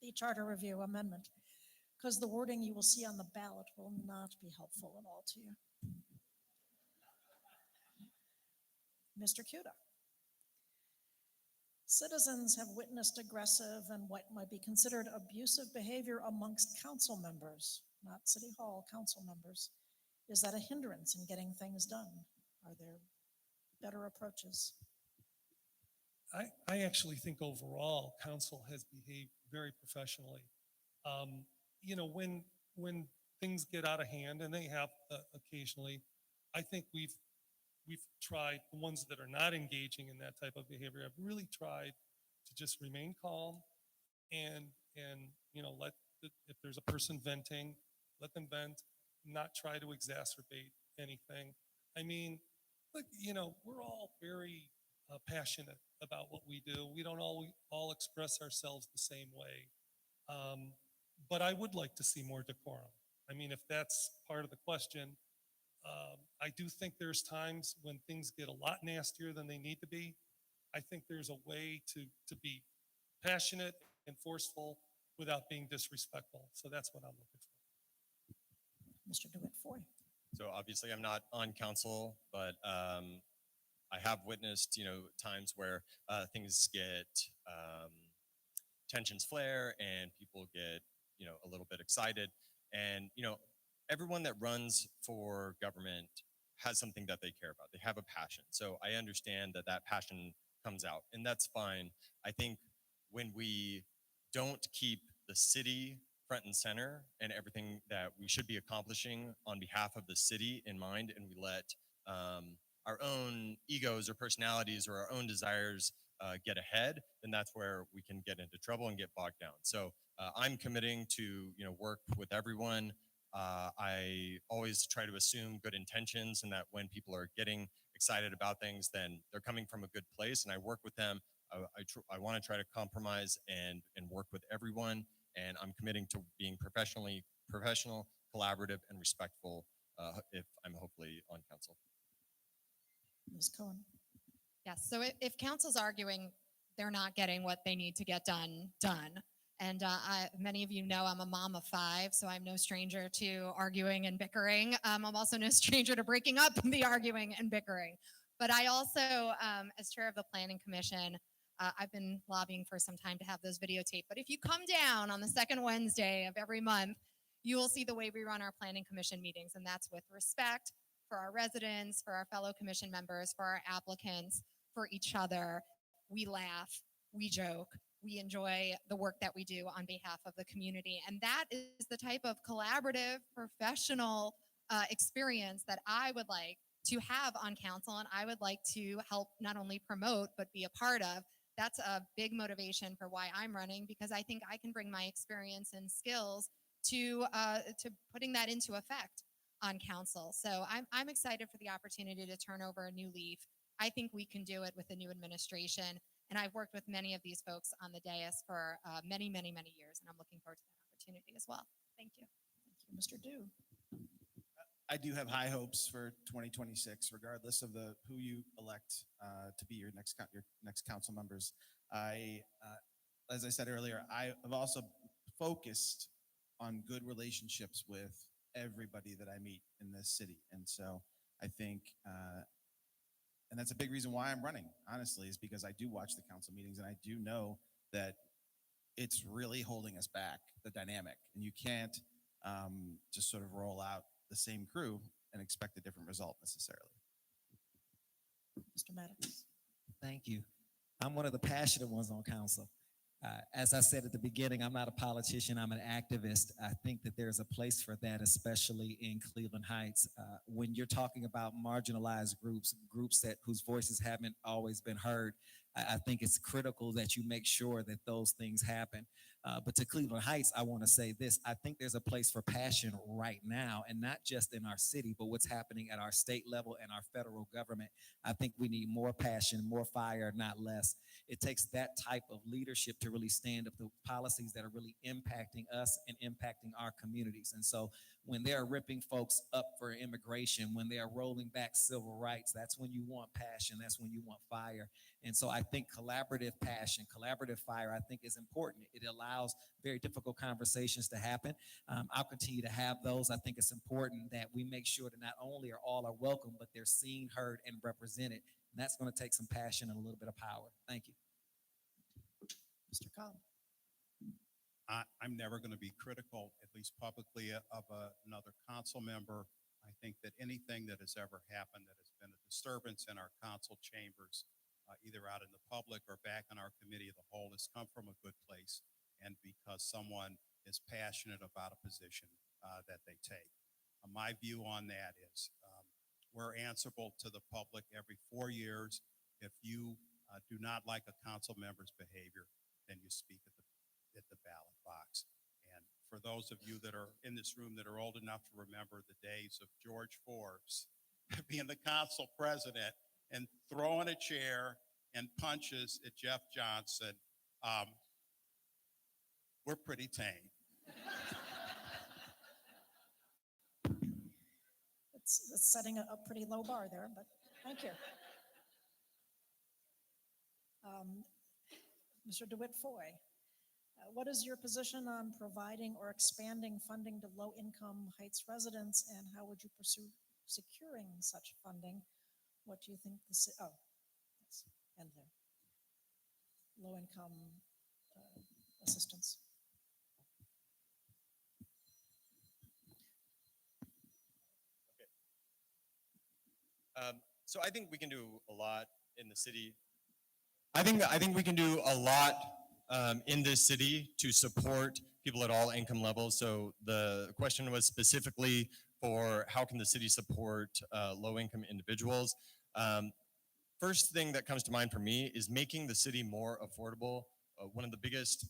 [SPEAKER 2] the Charter Review Amendment, because the wording you will see on the ballot will not be helpful at all to you. Mr. Kuda. Citizens have witnessed aggressive and what might be considered abusive behavior amongst council members, not City Hall council members. Is that a hindrance in getting things done? Are there better approaches?
[SPEAKER 6] I actually think overall, council has behaved very professionally. You know, when things get out of hand, and they have occasionally, I think we've tried, the ones that are not engaging in that type of behavior have really tried to just remain calm and you know, if there's a person venting, let them vent, not try to exacerbate anything. I mean, look, you know, we're all very passionate about what we do. We don't all express ourselves the same way. But I would like to see more decorum. I mean, if that's part of the question, I do think there's times when things get a lot nastier than they need to be. I think there's a way to be passionate and forceful without being disrespectful. So that's what I'm looking for.
[SPEAKER 2] Mr. DeWitt Foy.
[SPEAKER 7] So obviously I'm not on council, but I have witnessed, you know, times where things get, tensions flare and people get, you know, a little bit excited. And, you know, everyone that runs for government has something that they care about. They have a passion. So I understand that that passion comes out, and that's fine. I think when we don't keep the city front and center and everything that we should be accomplishing on behalf of the city in mind, and we let our own egos or personalities or our own desires get ahead, then that's where we can get into trouble and get bogged down. So I'm committing to, you know, work with everyone. I always try to assume good intentions, and that when people are getting excited about things, then they're coming from a good place, and I work with them. I want to try to compromise and work with everyone, and I'm committing to being professional, collaborative, and respectful if I'm hopefully on council.
[SPEAKER 2] Ms. Cohen.
[SPEAKER 8] Yes, so if council's arguing they're not getting what they need to get done. And many of you know I'm a mom of 5, so I'm no stranger to arguing and bickering. I'm also no stranger to breaking up the arguing and bickering. But I also, as chair of the Planning Commission, I've been lobbying for some time to have those videotaped. But if you come down on the second Wednesday of every month, you will see the way we run our Planning Commission meetings, and that's with respect for our residents, for our fellow commission members, for our applicants, for each other. We laugh, we joke, we enjoy the work that we do on behalf of the community. And that is the type of collaborative, professional experience that I would like to have on council, and I would like to help not only promote, but be a part of. That's a big motivation for why I'm running, because I think I can bring my experience and skills to putting that into effect on council. So I'm excited for the opportunity to turn over a new leaf. I think we can do it with the new administration. And I've worked with many of these folks on the dais for many, many, many years, and I'm looking forward to that opportunity as well. Thank you.
[SPEAKER 2] Thank you, Mr. Dew.
[SPEAKER 3] I do have high hopes for 2026, regardless of who you elect to be your next council members. As I said earlier, I have also focused on good relationships with everybody that I meet in this city, and so I think, and that's a big reason why I'm running. Honestly, is because I do watch the council meetings, and I do know that it's really holding us back, the dynamic, and you can't just sort of roll out the same crew and expect a different result necessarily.
[SPEAKER 2] Mr. Maddox.
[SPEAKER 4] Thank you. I'm one of the passionate ones on council. As I said at the beginning, I'm not a politician, I'm an activist. I think that there's a place for that, especially in Cleveland Heights. When you're talking about marginalized groups whose voices haven't always been heard, I think it's critical that you make sure that those things happen. But to Cleveland Heights, I want to say this. I think there's a place for passion right now, and not just in our city, but what's happening at our state level and our federal government. I think we need more passion, more fire, not less. It takes that type of leadership to really stand up to policies that are really impacting us and impacting our communities. And so when they're ripping folks up for immigration, when they are rolling back civil rights, that's when you want passion, that's when you want fire. And so I think collaborative passion, collaborative fire, I think is important. It allows very difficult conversations to happen. I'll continue to have those. I think it's important that we make sure that not only are all are welcome, but they're seen, heard, and represented. And that's going to take some passion and a little bit of power. Thank you.
[SPEAKER 2] Mr. Cobb.
[SPEAKER 5] I'm never going to be critical, at least publicly, of another council member. I think that anything that has ever happened that has been a disturbance in our council chambers, either out in the public or back in our committee of the whole, has come from a good place and because someone is passionate about a position that they take. My view on that is we're answerable to the public every 4 years. If you do not like a council member's behavior, then you speak at the ballot box. And for those of you that are in this room that are old enough to remember the days of George Forbes being the council president and throwing a chair and punches at Jeff Johnson, we're pretty tame.
[SPEAKER 2] It's setting a pretty low bar there, but thank you. Mr. DeWitt Foy, what is your position on providing or expanding funding to low-income Heights residents, and how would you pursue securing such funding? What do you think the let's end there. Low-income assistance.
[SPEAKER 7] So I think we can do a lot in the city. I think we can do a lot in this city to support people at all income levels. So the question was specifically for how can the city support low-income individuals. First thing that comes to mind for me is making the city more affordable. One of the biggest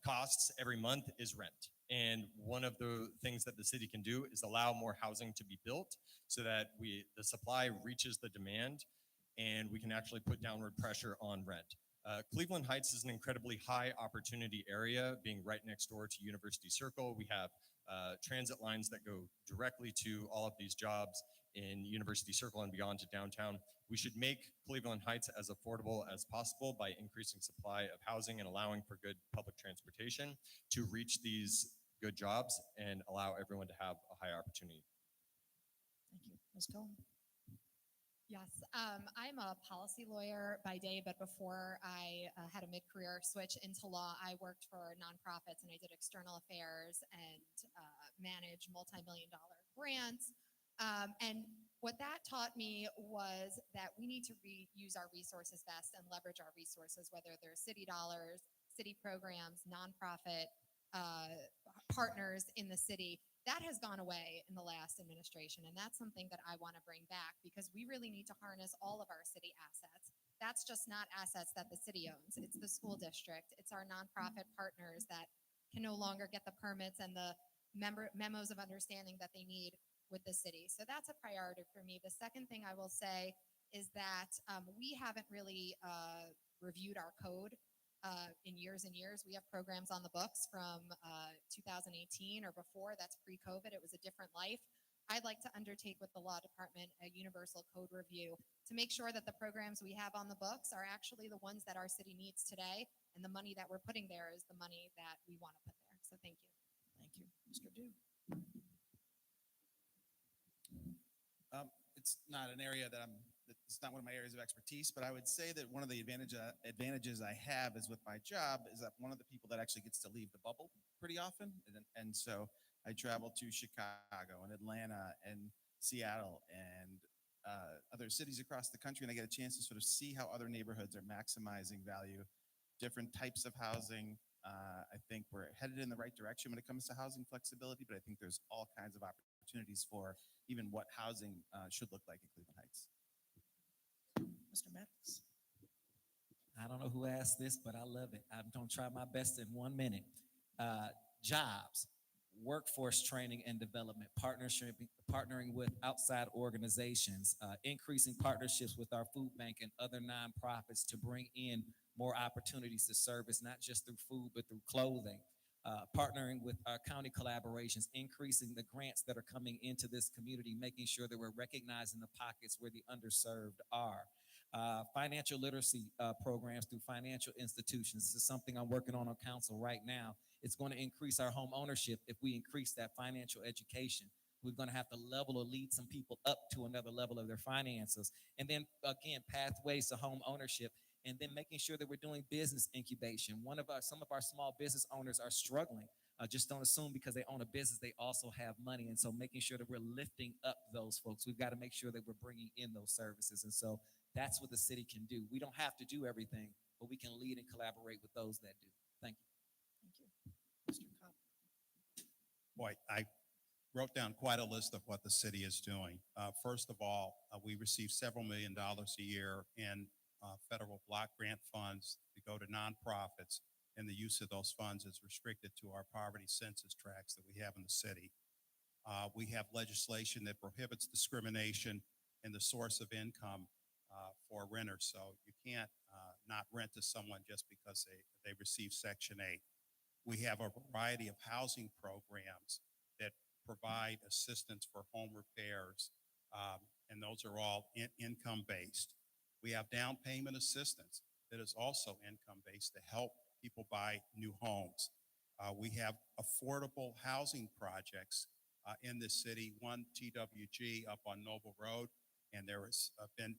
[SPEAKER 7] costs every month is rent. And one of the things that the city can do is allow more housing to be built so that the supply reaches the demand and we can actually put downward pressure on rent. Cleveland Heights is an incredibly high opportunity area, being right next door to University Circle. We have transit lines that go directly to all of these jobs in University Circle and beyond to downtown. We should make Cleveland Heights as affordable as possible by increasing supply of housing and allowing for good public transportation to reach these good jobs and allow everyone to have a high opportunity.
[SPEAKER 2] Thank you. Ms. Cohen.
[SPEAKER 8] Yes, I'm a policy lawyer by day, but before I had a mid-career switch into law, I worked for nonprofits and I did external affairs and managed multi-million-dollar grants. And what that taught me was that we need to use our resources best and leverage our resources, whether they're city dollars, city programs, nonprofit partners in the city. That has gone away in the last administration, and that's something that I want to bring back because we really need to harness all of our city assets. That's just not assets that the city owns. It's the school district. It's our nonprofit partners that can no longer get the permits and the memos of understanding that they need with the city. So that's a priority for me. The second thing I will say is that we haven't really reviewed our code in years and years. We have programs on the books from 2018 or before. That's pre-COVID. It was a different life. I'd like to undertake with the law department a universal code review to make sure that the programs we have on the books are actually the ones that our city needs today, and the money that we're putting there is the money that we want to put there. So thank you.
[SPEAKER 2] Thank you. Mr. Dew.
[SPEAKER 3] It's not an area that it's not one of my areas of expertise, but I would say that one of the advantages I have is with my job is that one of the people that actually gets to leave the bubble pretty often. And so I travel to Chicago and Atlanta and Seattle and other cities across the country, and I get a chance to sort of see how other neighborhoods are maximizing value, different types of housing. I think we're headed in the right direction when it comes to housing flexibility, but I think there's all kinds of opportunities for even what housing should look like in Cleveland Heights.
[SPEAKER 2] Mr. Mathis.
[SPEAKER 4] I don't know who asked this, but I love it. I'm going to try my best in 1 minute. Jobs, workforce training and development, partnering with outside organizations, increasing partnerships with our food bank and other nonprofits to bring in more opportunities to service, not just through food, but through clothing. Partnering with our county collaborations, increasing the grants that are coming into this community, making sure that we're recognizing the pockets where the underserved are. Financial literacy programs through financial institutions. This is something I'm working on council right now. It's going to increase our home ownership if we increase that financial education. We're going to have to level or lead some people up to another level of their finances. And then again, pathways to home ownership. and then making sure that we're doing business incubation. Some of our small business owners are struggling. Just don't assume because they own a business, they also have money. And so making sure that we're lifting up those folks, we've got to make sure that we're bringing in those services. And so that's what the city can do. We don't have to do everything, but we can lead and collaborate with those that do. Thank you.
[SPEAKER 2] Thank you. Mr. Cobb.
[SPEAKER 5] Boy, I wrote down quite a list of what the city is doing. First of all, we receive several $1,000,000 a year in federal block grant funds to go to nonprofits, and the use of those funds is restricted to our poverty census tracts that we have in the city. We have legislation that prohibits discrimination in the source of income for renters. So you can't not rent to someone just because they receive Section 8. We have a variety of housing programs that provide assistance for home repairs, and those are all income-based. We have down payment assistance that is also income-based to help people buy new homes. We have affordable housing projects in this city, one TWG up on Noble Road, and there has been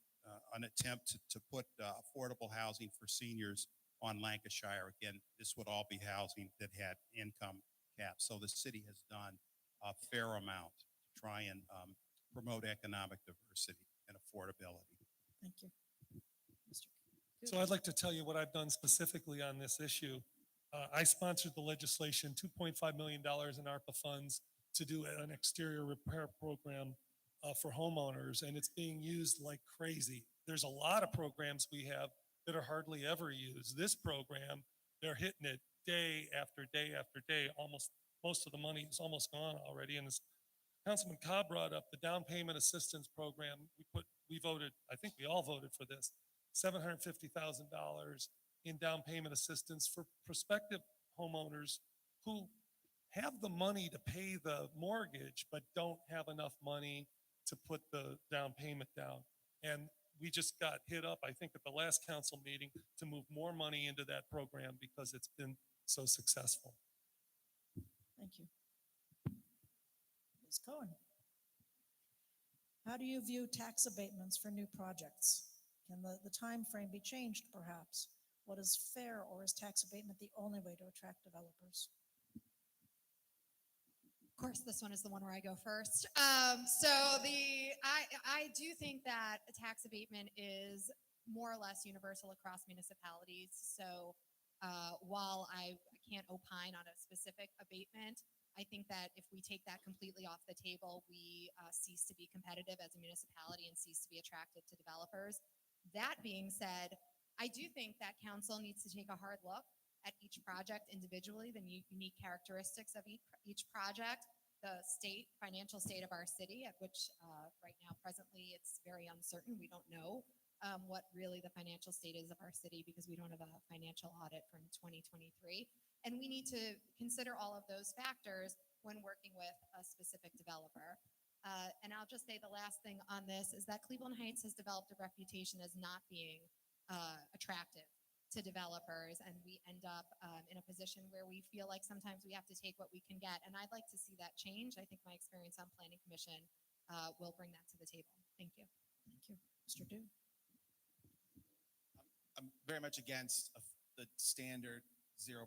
[SPEAKER 5] an attempt to put affordable housing for seniors on Lancashire. Again, this would all be housing that had income caps. So the city has done a fair amount to try and promote economic diversity and affordability.
[SPEAKER 2] Thank you. Mr.
[SPEAKER 6] So I'd like to tell you what I've done specifically on this issue. I sponsored the legislation, $2.5 million in ARPA funds to do an exterior repair program for homeowners, and it's being used like crazy. There's a lot of programs we have that are hardly ever used. This program, they're hitting it day after day after day. Most of the money is almost gone already. And as Councilman Cobb brought up, the down payment assistance program, we voted, I think we all voted for this, $750,000 in down payment assistance for prospective homeowners who have the money to pay the mortgage, but don't have enough money to put the down payment down. And we just got hit up, I think, at the last council meeting to move more money into that program because it's been so successful.
[SPEAKER 2] Thank you. Ms. Cohen. How do you view tax abatements for new projects? Can the time frame be changed, perhaps? What is fair, or is tax abatement the only way to attract developers?
[SPEAKER 8] Of course, this one is the one where I go first. I do think that a tax abatement is more or less universal across municipalities. So while I can't opine on a specific abatement, I think that if we take that completely off the table, we cease to be competitive as a municipality and cease to be attractive to developers. That being said, I do think that council needs to take a hard look at each project individually, the unique characteristics of each project, the financial state of our city, at which right now, presently, it's very uncertain. We don't know what really the financial state is of our city because we don't have a financial audit from 2023. And we need to consider all of those factors when working with a specific developer. And I'll just say the last thing on this is that Cleveland Heights has developed a reputation as not being attractive to developers, and we end up in a position where we feel like sometimes we have to take what we can get. And I'd like to see that change. I think my experience on Planning Commission will bring that to the table. Thank you.
[SPEAKER 2] Thank you. Mr. Dew.
[SPEAKER 3] I'm very much against the standard 0%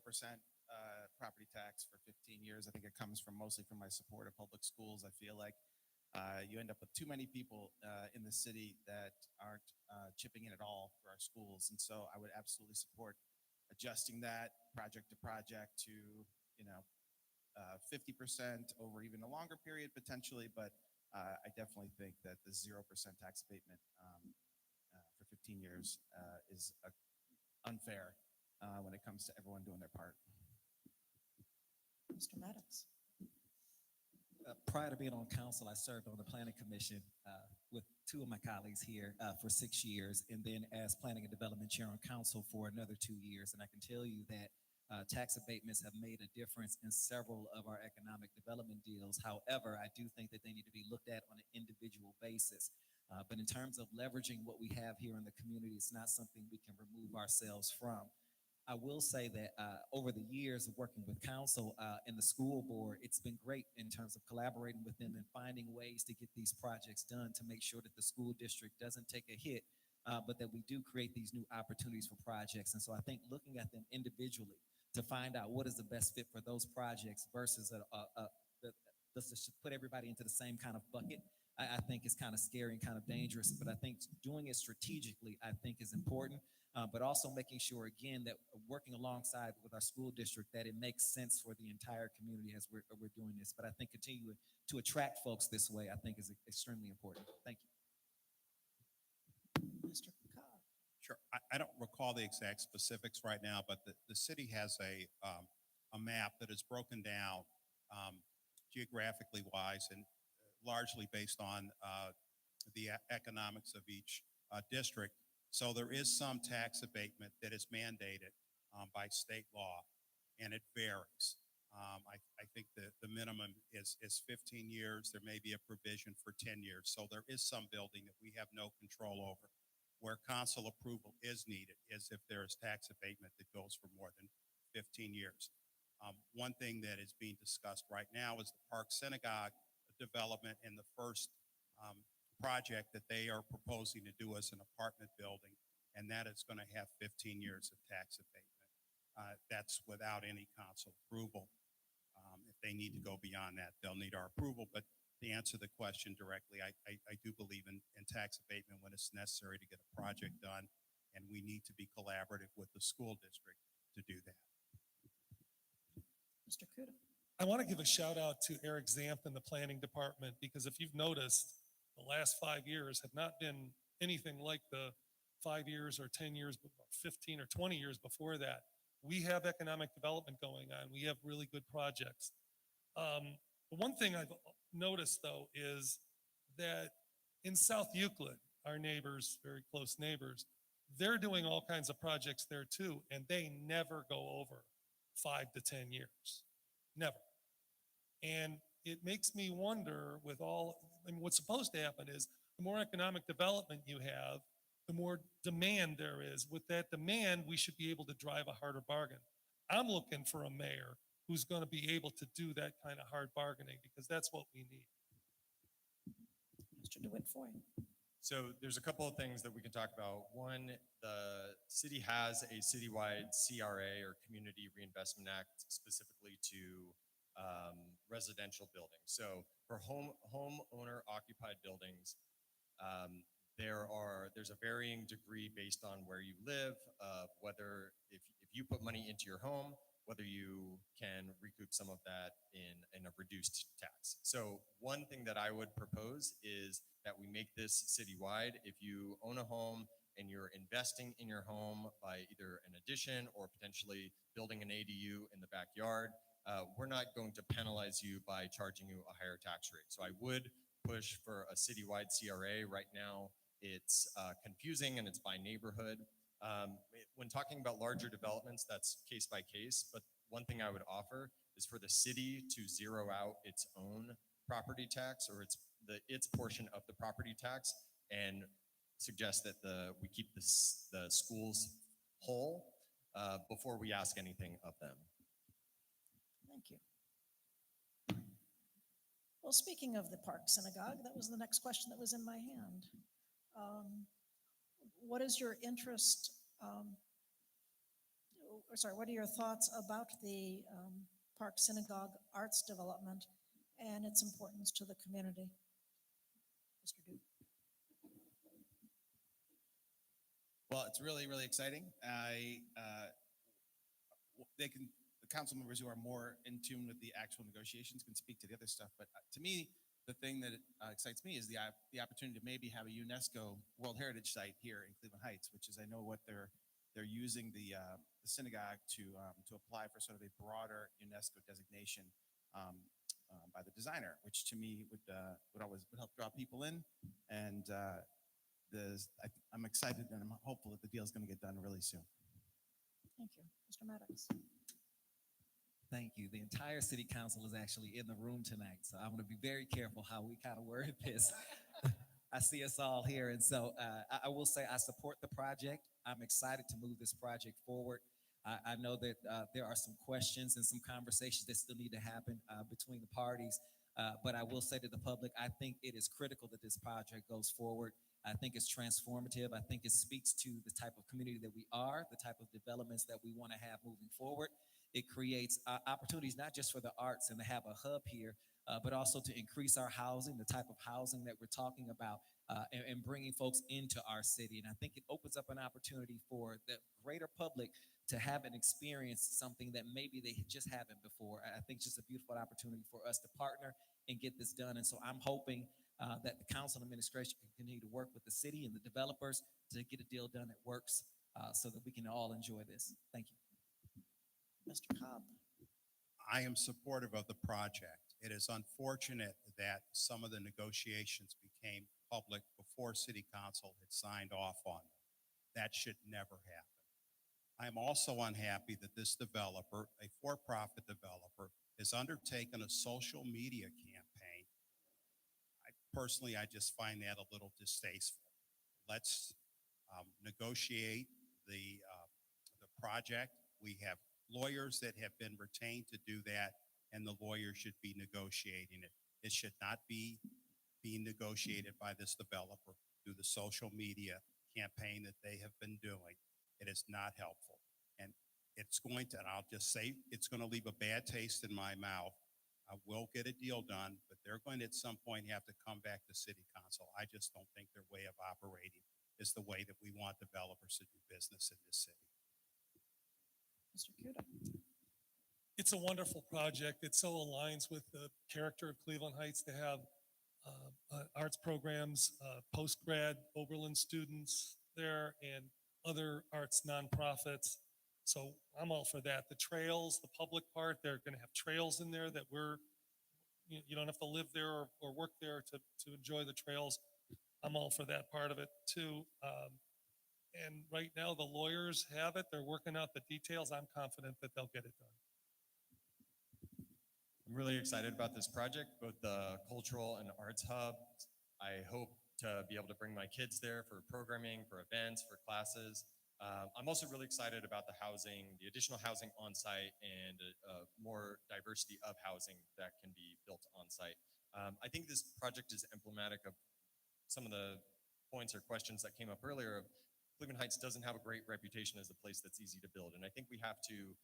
[SPEAKER 3] property tax for 15 years. I think it comes mostly from my support of public schools. I feel like you end up with too many people in the city that aren't chipping in at all for our schools. And so I would absolutely support adjusting that project to project to, 50% over even a longer period potentially. But I definitely think that the 0% tax abatement for 15 years is unfair when it comes to everyone doing their part.
[SPEAKER 2] Mr. Maddox.
[SPEAKER 4] Prior to being on council, I served on the planning commission with two of my colleagues here for 6 years, and then as planning and development chair on council for another 2 years. And I can tell you that tax abatements have made a difference in several of our economic development deals. However, I do think that they need to be looked at on an individual basis. But in terms of leveraging what we have here in the community, it's not something we can remove ourselves from. I will say that over the years of working with council and the school board, it's been great in terms of collaborating with them and finding ways to get these projects done to make sure that the school district doesn't take a hit but that we do create these new opportunities for projects. And so I think looking at them individually to find out what is the best fit for those projects versus let's just put everybody into the same kind of bucket, I think is kind of scary and kind of dangerous. But I think doing it strategically, I think, is important. But also making sure, again, that working alongside with our school district, that it makes sense for the entire community as we're doing this. But I think continuing to attract folks this way, I think, is extremely important. Thank you.
[SPEAKER 2] Mr. Cobb.
[SPEAKER 5] Sure. I don't recall the exact specifics right now, but the city has a map that is broken down geographically wise and largely based on the economics of each district. So there is some tax abatement that is mandated by state law, and it varies. I think the minimum is 15 years. There may be a provision for 10 years. So there is some building that we have no control over. Where council approval is needed is if there is tax abatement that goes for more than 15 years. One thing that is being discussed right now is the Park Synagogue development, and the first project that they are proposing to do as an apartment building, and that is going to have 15 years of tax abatement. That's without any council approval. If they need to go beyond that, they'll need our approval. But to answer the question directly, I do believe in tax abatement when it's necessary to get a project done, and we need to be collaborative with the school district to do that.
[SPEAKER 2] Mr. Kuda.
[SPEAKER 6] I want to give a shout out to Eric Zamp in the planning department, because if you've noticed, the last 5 years have not been anything like the 5 years or 10 years, 15 or 20 years before that. We have economic development going on. We have really good projects. The one thing I've noticed, though, is that in South Euclid, our neighbors, very close neighbors, they're doing all kinds of projects there too, and they never go over 5 to 10 years. Never. And it makes me wonder with all, I mean, what's supposed to happen is the more economic development you have, the more demand there is. With that demand, we should be able to drive a harder bargain. I'm looking for a mayor who's going to be able to do that kind of hard bargaining, because that's what we need.
[SPEAKER 2] Mr. DeWitt Foy.
[SPEAKER 7] So there's a couple of things that we can talk about. One, the city has a citywide CRA, or Community Reinvestment Act, specifically to residential buildings. So for homeowner occupied buildings, there's a varying degree based on where you live, whether if you put money into your home, whether you can recoup some of that in a reduced tax. So one thing that I would propose is that we make this citywide. If you own a home and you're investing in your home by either an addition or potentially building an ADU in the backyard, we're not going to penalize you by charging you a higher tax rate. So I would push for a citywide CRA. Right now, it's confusing and it's by neighborhood. When talking about larger developments, that's case by case. But one thing I would offer is for the city to zero out its own property tax, or its portion of the property tax, and suggest that we keep the schools whole before we ask anything of them.
[SPEAKER 2] Thank you. Well, speaking of the Park Synagogue, that was the next question that was in my hand. What is your interest, what are your thoughts about the Park Synagogue arts development and its importance to the community? Mr. Duke.
[SPEAKER 3] Well, it's really, really exciting. The council members who are more in tune with the actual negotiations can speak to the other stuff. But to me, the thing that excites me is the opportunity to maybe have a UNESCO World Heritage Site here in Cleveland Heights, which is, I know what they're using the synagogue to apply for sort of a broader UNESCO designation by the designer, which to me would help draw people in. And I'm excited and I'm hopeful that the deal is going to get done really soon.
[SPEAKER 2] Thank you. Mr. Maddox.
[SPEAKER 4] Thank you. The entire city council is actually in the room tonight, so I'm going to be very careful how we kind of word this. I see us all here, and so I will say I support the project. I'm excited to move this project forward. I know that there are some questions and some conversations that still need to happen between the parties, but I will say to the public, I think it is critical that this project goes forward. I think it's transformative. I think it speaks to the type of community that we are, the type of developments that we want to have moving forward. It creates opportunities not just for the arts and to have a hub here, but also to increase our housing, the type of housing that we're talking about, and bringing folks into our city. And I think it opens up an opportunity for the greater public to have and experience something that maybe they just haven't before. I think it's just a beautiful opportunity for us to partner and get this done. And so I'm hoping that the council and administration can continue to work with the city and the developers to get a deal done that works so that we can all enjoy this. Thank you.
[SPEAKER 2] Mr. Cobb.
[SPEAKER 5] I am supportive of the project. It is unfortunate that some of the negotiations became public before City Council had signed off on them. That should never happen. I am also unhappy that this developer, a for-profit developer, has undertaken a social media campaign. I just find that a little distasteful. Let's negotiate the project. We have lawyers that have been retained to do that, and the lawyers should be negotiating it. It should not be being negotiated by this developer through the social media campaign that they have been doing. It is not helpful. And it's going to, and I'll just say, it's going to leave a bad taste in my mouth. I will get a deal done, but they're going to at some point have to come back to City Council. I just don't think their way of operating is the way that we want developers to do business in this city.
[SPEAKER 2] Mr. Kuda.
[SPEAKER 6] It's a wonderful project. It so aligns with the character of Cleveland Heights to have arts programs, post-grad Oberlin students there, and other arts nonprofits. So I'm all for that. The trails, the public part, they're going to have trails in there that you don't have to live there or work there to enjoy the trails. I'm all for that part of it too. And right now the lawyers have it. They're working out the details. I'm confident that they'll get it done.
[SPEAKER 7] I'm really excited about this project, both the cultural and arts hub. I hope to be able to bring my kids there for programming, for events, for classes. I'm also really excited about the housing, the additional housing on site, and more diversity of housing that can be built on site. I think this project is emblematic of some of the points or questions that came up earlier. Cleveland Heights doesn't have a great reputation as a place that's easy to build, and I think we have to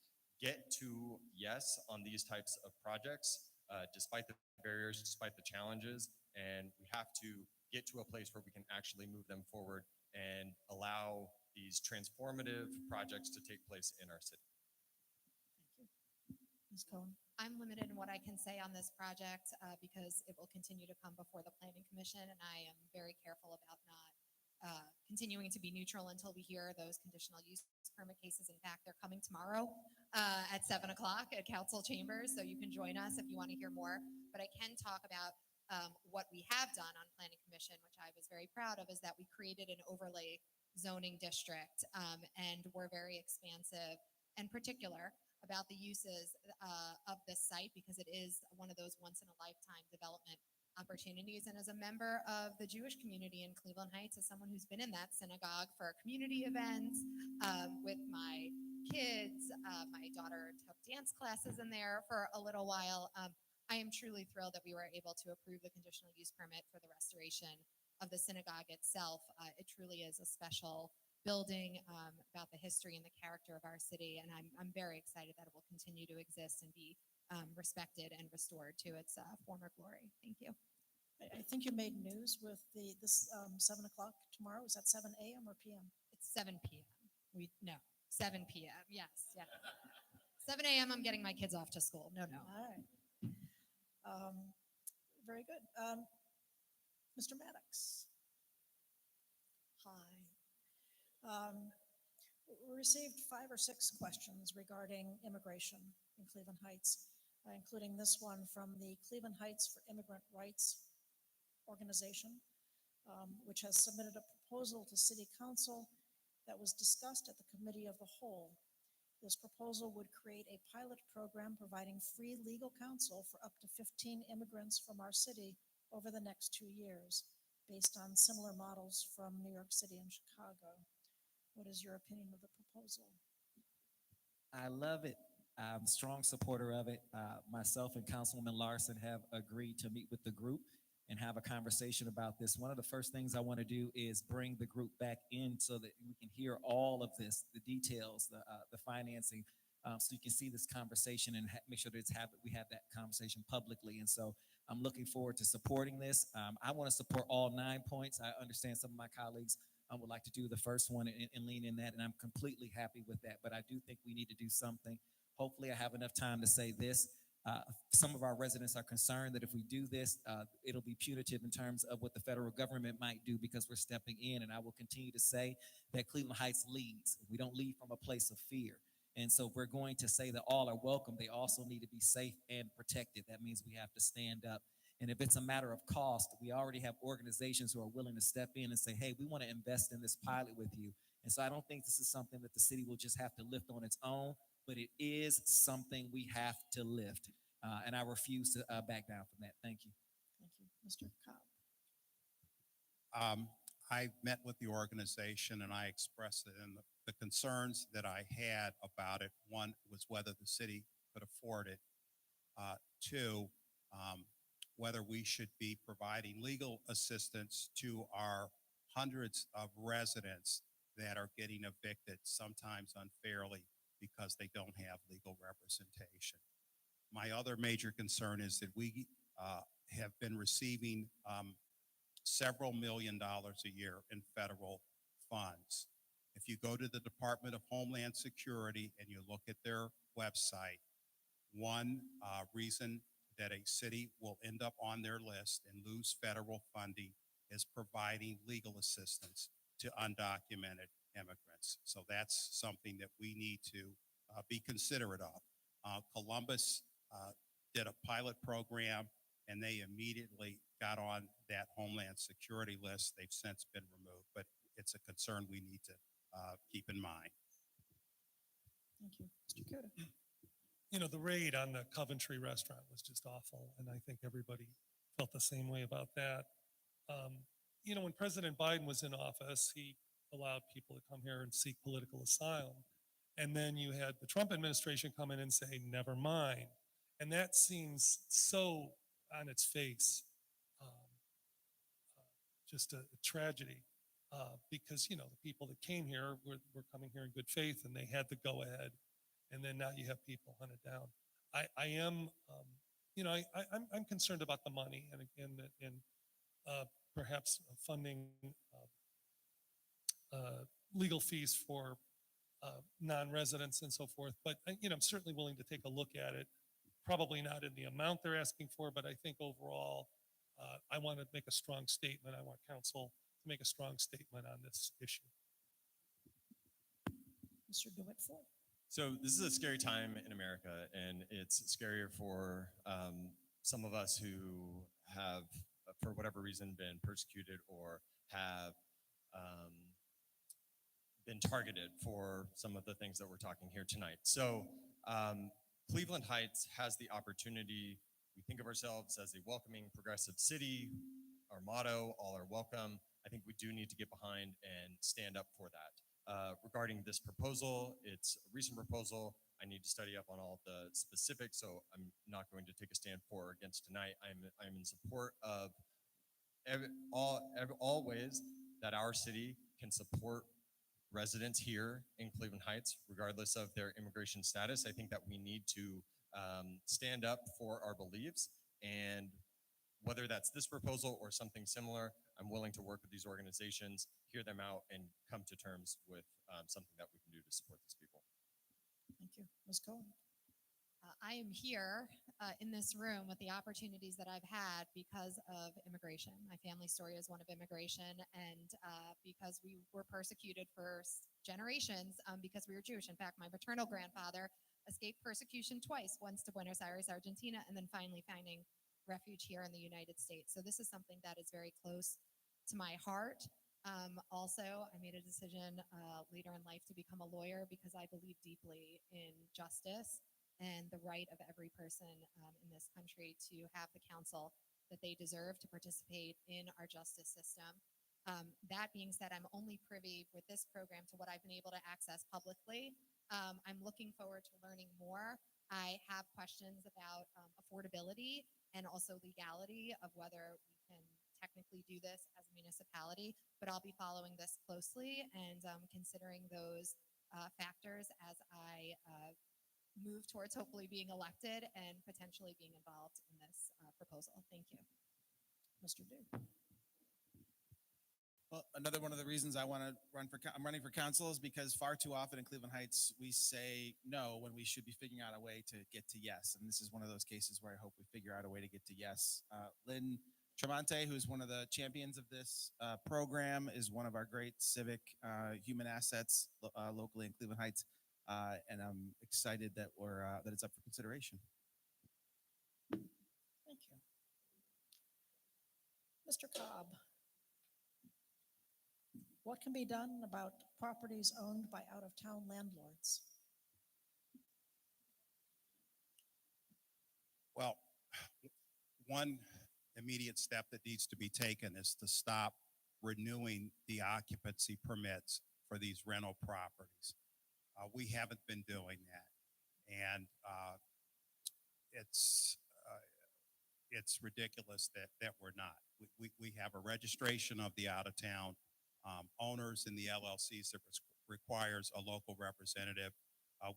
[SPEAKER 7] get to yes on these types of projects, despite the barriers, despite the challenges, and we have to get to a place where we can actually move them forward and allow these transformative projects to take place in our city.
[SPEAKER 2] Ms. Cohen.
[SPEAKER 8] I'm limited in what I can say on this project because it will continue to come before the Planning Commission, and I am very careful about not continuing to be neutral until we hear those conditional use permit cases. In fact, they're coming tomorrow at 7 o'clock at Council Chambers, so you can join us if you want to hear more. But I can talk about what we have done on Planning Commission, which I was very proud of, is that we created an overlay zoning district, and we're very expansive and particular about the uses of this site because it is one of those once-in-a-lifetime development opportunities. And as a member of the Jewish community in Cleveland Heights, as someone who's been in that synagogue for community events with my kids, my daughter took dance classes in there for a little while. I am truly thrilled that we were able to approve the conditional use permit for the restoration of the synagogue itself. It truly is a special building about the history and the character of our city, and I'm very excited that it will continue to exist and be respected and restored to its former glory. Thank you.
[SPEAKER 2] I think you made news with this 7 o'clock tomorrow. Is that 7 a.m. or p.m.?
[SPEAKER 8] It's 7 p.m. 7 p.m. Yes, yeah. 7 a.m. I'm getting my kids off to school. No.
[SPEAKER 2] All right. Very good. Mr. Maddox. Hi. We received 5 or 6 questions regarding immigration in Cleveland Heights, including this one from the Cleveland Heights for Immigrant Rights organization, which has submitted a proposal to City Council that was discussed at the Committee of the Whole. This proposal would create a pilot program providing free legal counsel for up to 15 immigrants from our city over the next 2 years, based on similar models from New York City and Chicago. What is your opinion of the proposal?
[SPEAKER 4] I love it. I'm a strong supporter of it. Myself and Councilwoman Larson have agreed to meet with the group and have a conversation about this. One of the first things I want to do is bring the group back in so that we can hear all of this, the details, the financing, so you can see this conversation and make sure that we have that conversation publicly. And so I'm looking forward to supporting this. I want to support all 9 points. I understand some of my colleagues would like to do the first one and lean in that, and I'm completely happy with that. But I do think we need to do something. Hopefully, I have enough time to say this. Some of our residents are concerned that if we do this, it'll be punitive in terms of what the federal government might do because we're stepping in. And I will continue to say that Cleveland Heights leads. We don't lead from a place of fear. And so if we're going to say that all are welcome, they also need to be safe and protected. That means we have to stand up. And if it's a matter of cost, we already have organizations who are willing to step in and say, hey, we want to invest in this pilot with you. And so I don't think this is something that the city will just have to lift on its own, but it is something we have to lift. And I refuse to back down from that. Thank you.
[SPEAKER 2] Thank you. Mr. Cobb.
[SPEAKER 5] I met with the organization and I expressed it and the concerns that I had about it. One was whether the city could afford it. Two, whether we should be providing legal assistance to our hundreds of residents that are getting evicted, sometimes unfairly, because they don't have legal representation. My other major concern is that we have been receiving several $1 million a year in federal funds. If you go to the Department of Homeland Security and you look at their website, one reason that a city will end up on their list and lose federal funding is providing legal assistance to undocumented immigrants. So that's something that we need to be considerate of. Columbus did a pilot program and they immediately got on that Homeland Security list. They've since been removed, but it's a concern we need to keep in mind.
[SPEAKER 2] Thank you. Mr. Kuda.
[SPEAKER 6] You know, the raid on the Coventry restaurant was just awful, and I think everybody felt the same way about that. You know, when President Biden was in office, he allowed people to come here and seek political asylum. And then you had the Trump administration come in and say, never mind. And that seems so on its face, just a tragedy, because, you know, the people that came here were coming here in good faith and they had the go ahead. And then now you have people hunted down. I am, you know, I'm concerned about the money and perhaps funding legal fees for non-residents and so forth. But, you know, I'm certainly willing to take a look at it. Probably not in the amount they're asking for, but I think overall, I want to make a strong statement. I want council to make a strong statement on this issue.
[SPEAKER 2] Mr. DeWitt Floyd.
[SPEAKER 7] So this is a scary time in America, and it's scarier for some of us who have, for whatever reason, been persecuted or have been targeted for some of the things that we're talking here tonight. So Cleveland Heights has the opportunity. We think of ourselves as a welcoming, progressive city. Our motto, all are welcome. I think we do need to get behind and stand up for that. Regarding this proposal, it's a recent proposal. I need to study up on all the specifics, so I'm not going to take a stand for or against tonight. I'm in support of all ways that our city can support residents here in Cleveland Heights, regardless of their immigration status. I think that we need to stand up for our beliefs, and whether that's this proposal or something similar, I'm willing to work with these organizations, hear them out, and come to terms with something that we can do to support these people.
[SPEAKER 2] Thank you. Ms. Cohen.
[SPEAKER 8] I am here in this room with the opportunities that I've had because of immigration. My family story is one of immigration, and because we were persecuted for generations because we were Jewish. In fact, my maternal grandfather escaped persecution twice, once to Buenos Aires, Argentina, and then finally finding refuge here in the United States. So this is something that is very close to my heart. Also, I made a decision later in life to become a lawyer because I believe deeply in justice and the right of every person in this country to have the counsel that they deserve to participate in our justice system. That being said, I'm only privy with this program to what I've been able to access publicly. I'm looking forward to learning more. I have questions about affordability and also legality of whether we can technically do this as a municipality, but I'll be following this closely and considering those factors as I move towards hopefully being elected and potentially being involved in this proposal. Thank you.
[SPEAKER 2] Mr. Dew.
[SPEAKER 3] Well, another one of the reasons I want to I'm running for council is because far too often in Cleveland Heights, we say no when we should be figuring out a way to get to yes. And this is one of those cases where I hope we figure out a way to get to yes. Lynn Tremonte, who's one of the champions of this program, is one of our great civic human assets locally in Cleveland Heights. And I'm excited that that it's up for consideration.
[SPEAKER 2] Thank you. Mr. Cobb. What can be done about properties owned by out-of-town landlords?
[SPEAKER 5] Well, one immediate step that needs to be taken is to stop renewing the occupancy permits for these rental properties. We haven't been doing that, and it's ridiculous that we're not. We have a registration of the out-of-town owners in the LLCs that requires a local representative.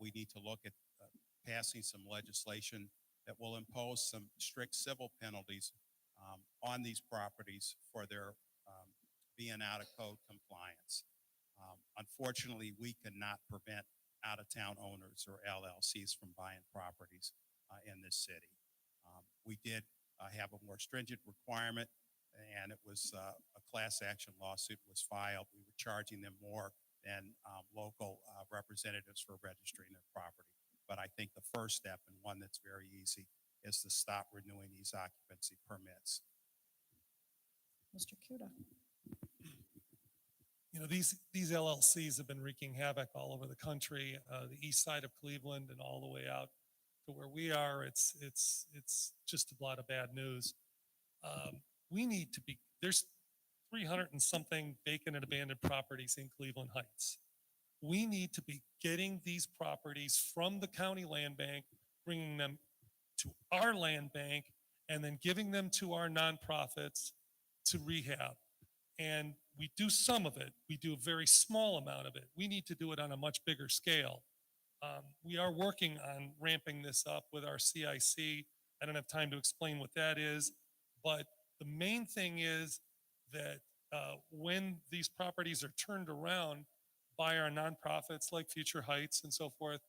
[SPEAKER 5] We need to look at passing some legislation that will impose some strict civil penalties on these properties for their being out of code compliance. Unfortunately, we cannot prevent out-of-town owners or LLCs from buying properties in this city. We did have a more stringent requirement, and it was a class action lawsuit was filed. We were charging them more than local representatives for registering their property. But I think the first step, and one that's very easy, is to stop renewing these occupancy permits.
[SPEAKER 2] Mr. Kuda.
[SPEAKER 6] You know, these LLCs have been wreaking havoc all over the country, the east side of Cleveland and all the way out to where we are. It's just a lot of bad news. We need to be, there's 300 and something vacant and abandoned properties in Cleveland Heights. We need to be getting these properties from the county land bank, bringing them to our land bank, and then giving them to our nonprofits to rehab. And we do some of it. We do a very small amount of it. We need to do it on a much bigger scale. We are working on ramping this up with our CIC. I don't have time to explain what that is, but the main thing is that when these properties are turned around by our nonprofits like Future Heights and so forth,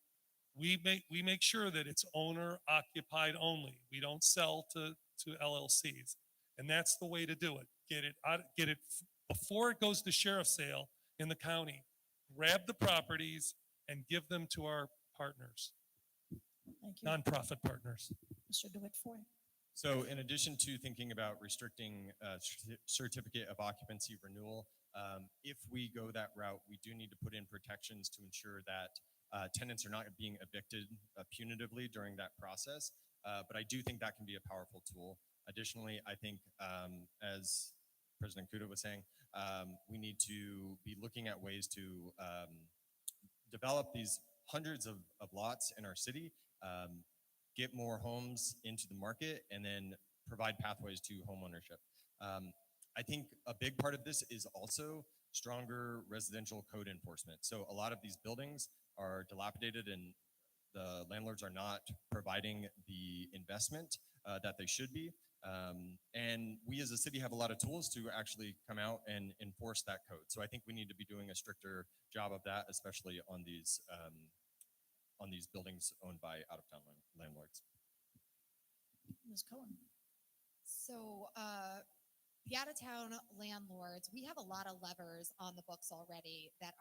[SPEAKER 6] we make sure that it's owner occupied only. We don't sell to LLCs, and that's the way to do it. Get it before it goes to sheriff's sale in the county. Grab the properties and give them to our partners,
[SPEAKER 2] Thank you.
[SPEAKER 6] nonprofit partners.
[SPEAKER 2] Mr. DeWitt Foy.
[SPEAKER 7] So in addition to thinking about restricting certificate of occupancy renewal, if we go that route, we do need to put in protections to ensure that tenants are not being evicted punitively during that process. But I do think that can be a powerful tool. Additionally, I think, as President Kuda was saying, we need to be looking at ways to develop these hundreds of lots in our city, get more homes into the market, and then provide pathways to homeownership. I think a big part of this is also stronger residential code enforcement. So a lot of these buildings are dilapidated and the landlords are not providing the investment that they should be. And we as a city have a lot of tools to actually come out and enforce that code. So I think we need to be doing a stricter job of that, especially on these buildings owned by out-of-town landlords.
[SPEAKER 2] Ms. Cohen.
[SPEAKER 8] So the out-of-town landlords, we have a lot of levers on the books already that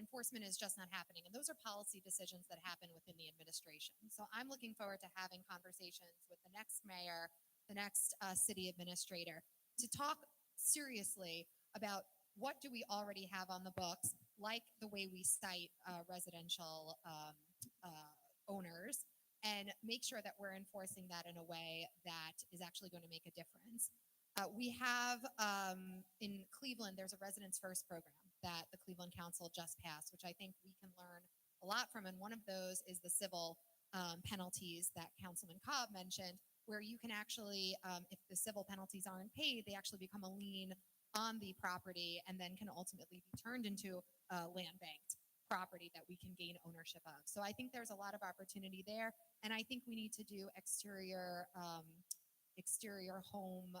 [SPEAKER 8] enforcement is just not happening. And those are policy decisions that happen within the administration. So I'm looking forward to having conversations with the next mayor, the next city administrator, to talk seriously about what do we already have on the books, like the way we cite residential owners, and make sure that we're enforcing that in a way that is actually going to make a difference. We have in Cleveland, there's a Residents First program that the Cleveland Council just passed, which I think we can learn a lot from. And one of those is the civil penalties that Councilman Cobb mentioned, where you can actually, if the civil penalties aren't paid, they actually become a lien on the property and then can ultimately be turned into land banked property that we can gain ownership of. So I think there's a lot of opportunity there, and I think we need to do exterior home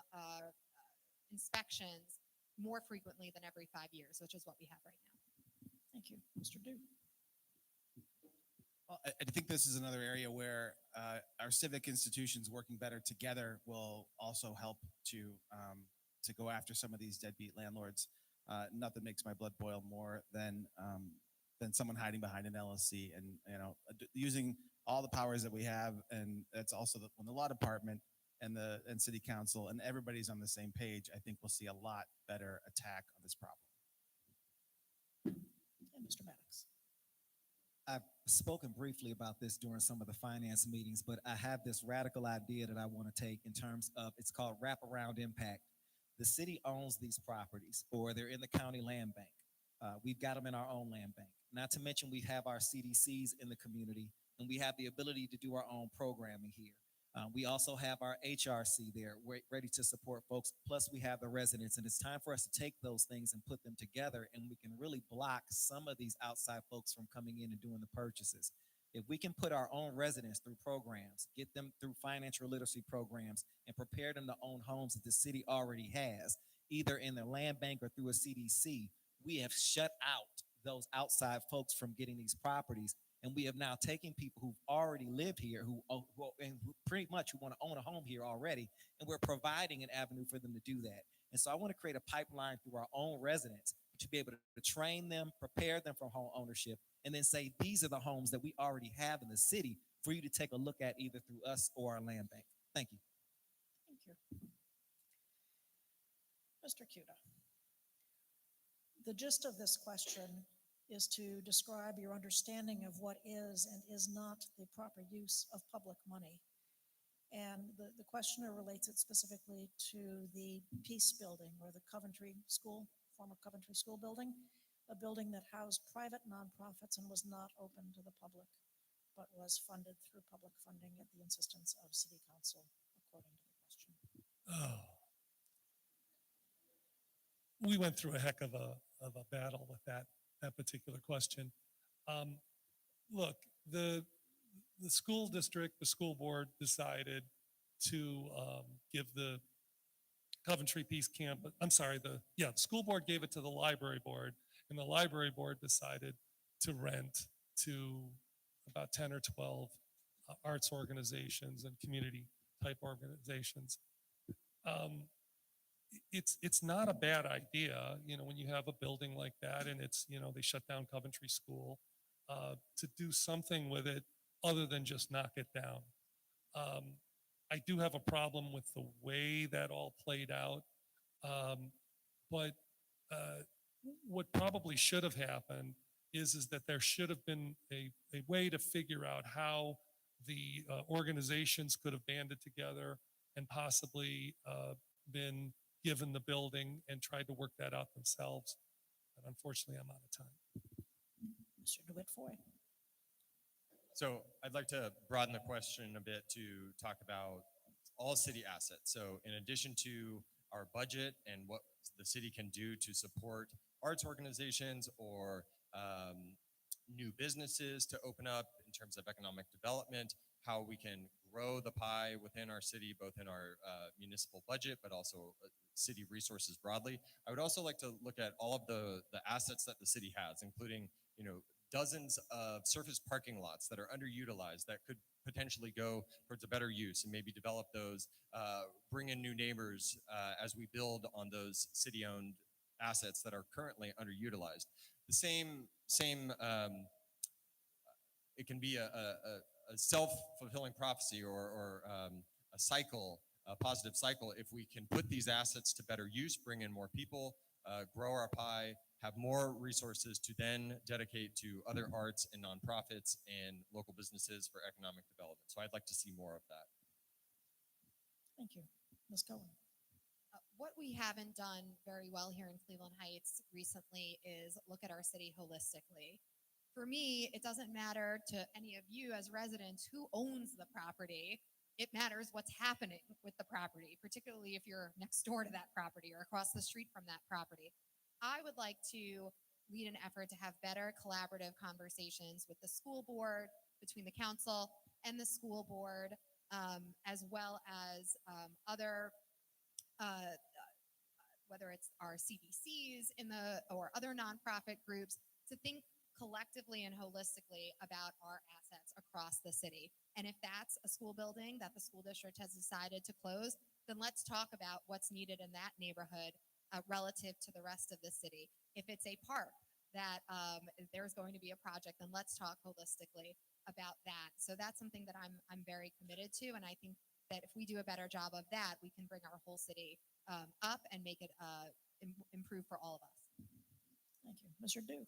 [SPEAKER 8] inspections more frequently than every 5 years, which is what we have right now.
[SPEAKER 2] Thank you. Mr. Dew.
[SPEAKER 3] Well, I think this is another area where our civic institutions working better together will also help to go after some of these deadbeat landlords. Nothing makes my blood boil more than someone hiding behind an LLC and using all the powers that we have, and that's also when the law department and city council and everybody's on the same page. I think we'll see a lot better attack on this problem.
[SPEAKER 2] And Mr. Maddox.
[SPEAKER 4] I've spoken briefly about this during some of the finance meetings, but I have this radical idea that I want to take in terms of, it's called wraparound impact. The city owns these properties, or they're in the county land bank. We've got them in our own land bank. Not to mention we have our CDCs in the community, and we have the ability to do our own programming here. We also have our HRC there ready to support folks. Plus we have the residents, and it's time for us to take those things and put them together, and we can really block some of these outside folks from coming in and doing the purchases. If we can put our own residents through programs, get them through financial literacy programs, and prepare them to own homes that the city already has, either in their land bank or through a CDC, we have shut out those outside folks from getting these properties. And we have now taken people who've already lived here, who pretty much who want to own a home here already, and we're providing an avenue for them to do that. And so I want to create a pipeline through our own residents to be able to train them, prepare them for home ownership, and then say, these are the homes that we already have in the city for you to take a look at either through us or our land bank. Thank you.
[SPEAKER 2] Thank you. Mr. Cuda. The gist of this question is to describe your understanding of what is and is not the proper use of public money. And the questioner relates it specifically to the Peace Building, or the Coventry School, former Coventry School building, a building that housed private nonprofits and was not open to the public, but was funded through public funding at the insistence of City Council, according to the question.
[SPEAKER 6] Oh. We went through a heck of a battle with that particular question. Look, the school district, the school board decided to give the Coventry Peace Camp, the school board gave it to the library board, and the library board decided to rent to about 10 or 12 arts organizations and community type organizations. It's not a bad idea, when you have a building like that and it's, they shut down Coventry School, to do something with it other than just knock it down. I do have a problem with the way that all played out, but what probably should have happened is that there should have been a way to figure out how the organizations could have banded together and possibly been given the building and tried to work that out themselves. But unfortunately, I'm out of time.
[SPEAKER 2] Mr. DeWitt Foy.
[SPEAKER 7] So I'd like to broaden the question a bit to talk about all city assets. So in addition to our budget and what the city can do to support arts organizations or new businesses to open up in terms of economic development, how we can grow the pie within our city, both in our municipal budget, but also city resources broadly. I would also like to look at all of the assets that the city has, including, dozens of surface parking lots that are underutilized that could potentially go towards a better use, and maybe develop those, bring in new neighbors as we build on those city-owned assets that are currently underutilized. The same it can be a self-fulfilling prophecy or a cycle, a positive cycle, if we can put these assets to better use, bring in more people, grow our pie, have more resources to then dedicate to other arts and nonprofits and local businesses for economic development. So I'd like to see more of that.
[SPEAKER 2] Thank you. Ms. Cohen.
[SPEAKER 8] What we haven't done very well here in Cleveland Heights recently is look at our city holistically. For me, it doesn't matter to any of you as residents who owns the property. It matters what's happening with the property, particularly if you're next door to that property or across the street from that property. I would like to lead an effort to have better collaborative conversations with the school board, between the council and the school board, as well as other whether it's our CDCs or other nonprofit groups, to think collectively and holistically about our assets across the city. And if that's a school building that the school district has decided to close, then let's talk about what's needed in that neighborhood relative to the rest of the city. If it's a park that there's going to be a project, then let's talk holistically about that. So that's something that I'm very committed to, and I think that if we do a better job of that, we can bring our whole city up and make it improve for all of us.
[SPEAKER 2] Thank you. Mr. Dew.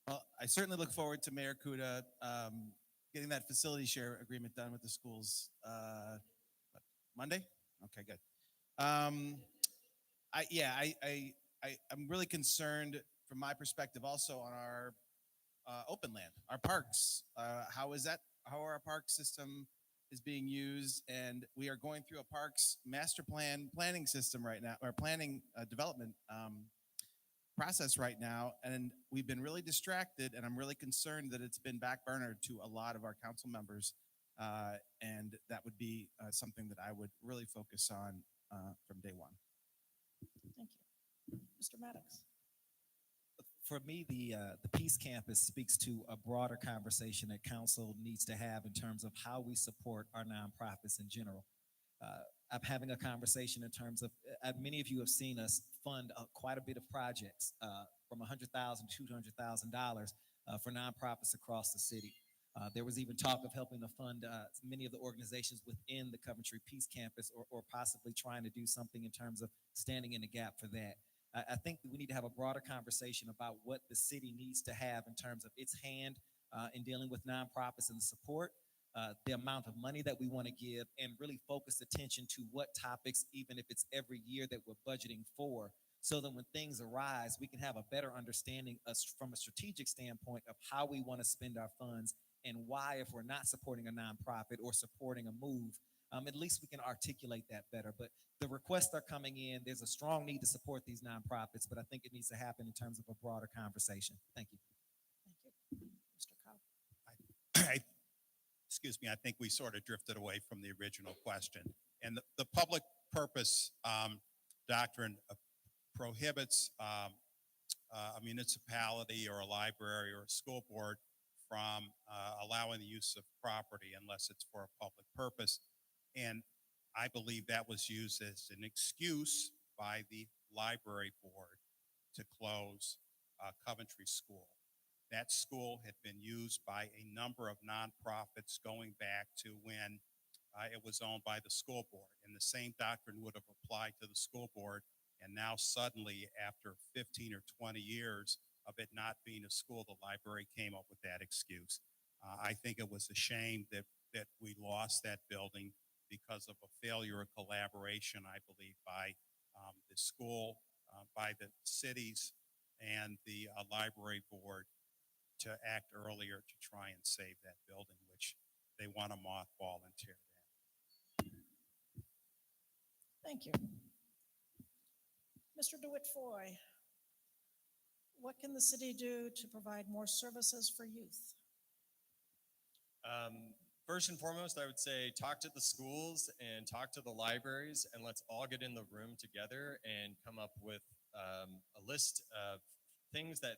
[SPEAKER 3] Well, I certainly look forward to Mayor Kuda getting that facility share agreement done with the schools. Monday? Okay, good. I'm really concerned from my perspective also on our open land, our parks. How our park system is being used, and we are going through a parks master planning system right now, or planning development process right now, and we've been really distracted, and I'm really concerned that it's been backburnered to a lot of our council members, and that would be something that I would really focus on from day one.
[SPEAKER 2] Thank you. Mr. Maddox.
[SPEAKER 4] For me, the Peace Campus speaks to a broader conversation that council needs to have in terms of how we support our nonprofits in general. I'm having a conversation in terms of, many of you have seen us fund quite a bit of projects, from $100,000 to $200,000 for nonprofits across the city. There was even talk of helping to fund many of the organizations within the Coventry Peace Campus, or possibly trying to do something in terms of standing in the gap for that. I think that we need to have a broader conversation about what the city needs to have in terms of its hand in dealing with nonprofits and the support, the amount of money that we want to give, and really focus attention to what topics, even if it's every year that we're budgeting for, so that when things arise, we can have a better understanding from a strategic standpoint of how we want to spend our funds, and why, if we're not supporting a nonprofit or supporting a move, at least we can articulate that better. But the requests are coming in. There's a strong need to support these nonprofits, but I think it needs to happen in terms of a broader conversation. Thank you.
[SPEAKER 2] Thank you. Mr. Cobb.
[SPEAKER 5] Excuse me, I think we sort of drifted away from the original question. And the public purpose doctrine prohibits a municipality or a library or a school board from allowing the use of property unless it's for a public purpose. And I believe that was used as an excuse by the library board to close Coventry School. That school had been used by a number of nonprofits going back to when it was owned by the school board. And the same doctrine would have applied to the school board. And now suddenly, after 15 or 20 years of it not being a school, the library came up with that excuse. I think it was a shame that we lost that building because of a failure of collaboration, I believe, by the school, by the cities, and the library board to act earlier to try and save that building, which they want to mothball and tear down.
[SPEAKER 2] Thank you. Mr. DeWitt Foy, what can the city do to provide more services for youth?
[SPEAKER 7] First and foremost, I would say talk to the schools and talk to the libraries, and let's all get in the room together and come up with a list of things that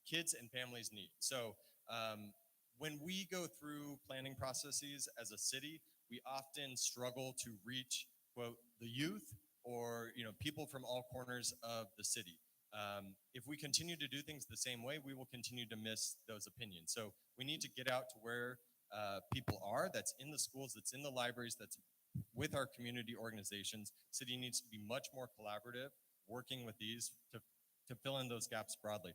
[SPEAKER 7] kids and families need. So when we go through planning processes as a city, we often struggle to reach, quote, the youth, or people from all corners of the city. If we continue to do things the same way, we will continue to miss those opinions. So we need to get out to where people are, that's in the schools, that's in the libraries, that's with our community organizations. City needs to be much more collaborative, working with these to fill in those gaps broadly.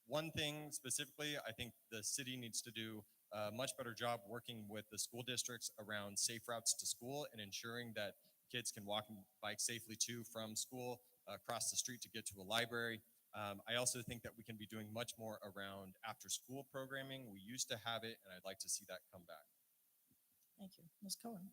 [SPEAKER 7] One thing specifically, I think the city needs to do a much better job working with the school districts around safe routes to school and ensuring that kids can walk and bike safely to from school, across the street to get to a library. I also think that we can be doing much more around after-school programming. We used to have it, and I'd like to see that come back.
[SPEAKER 2] Thank you. Ms. Cohen?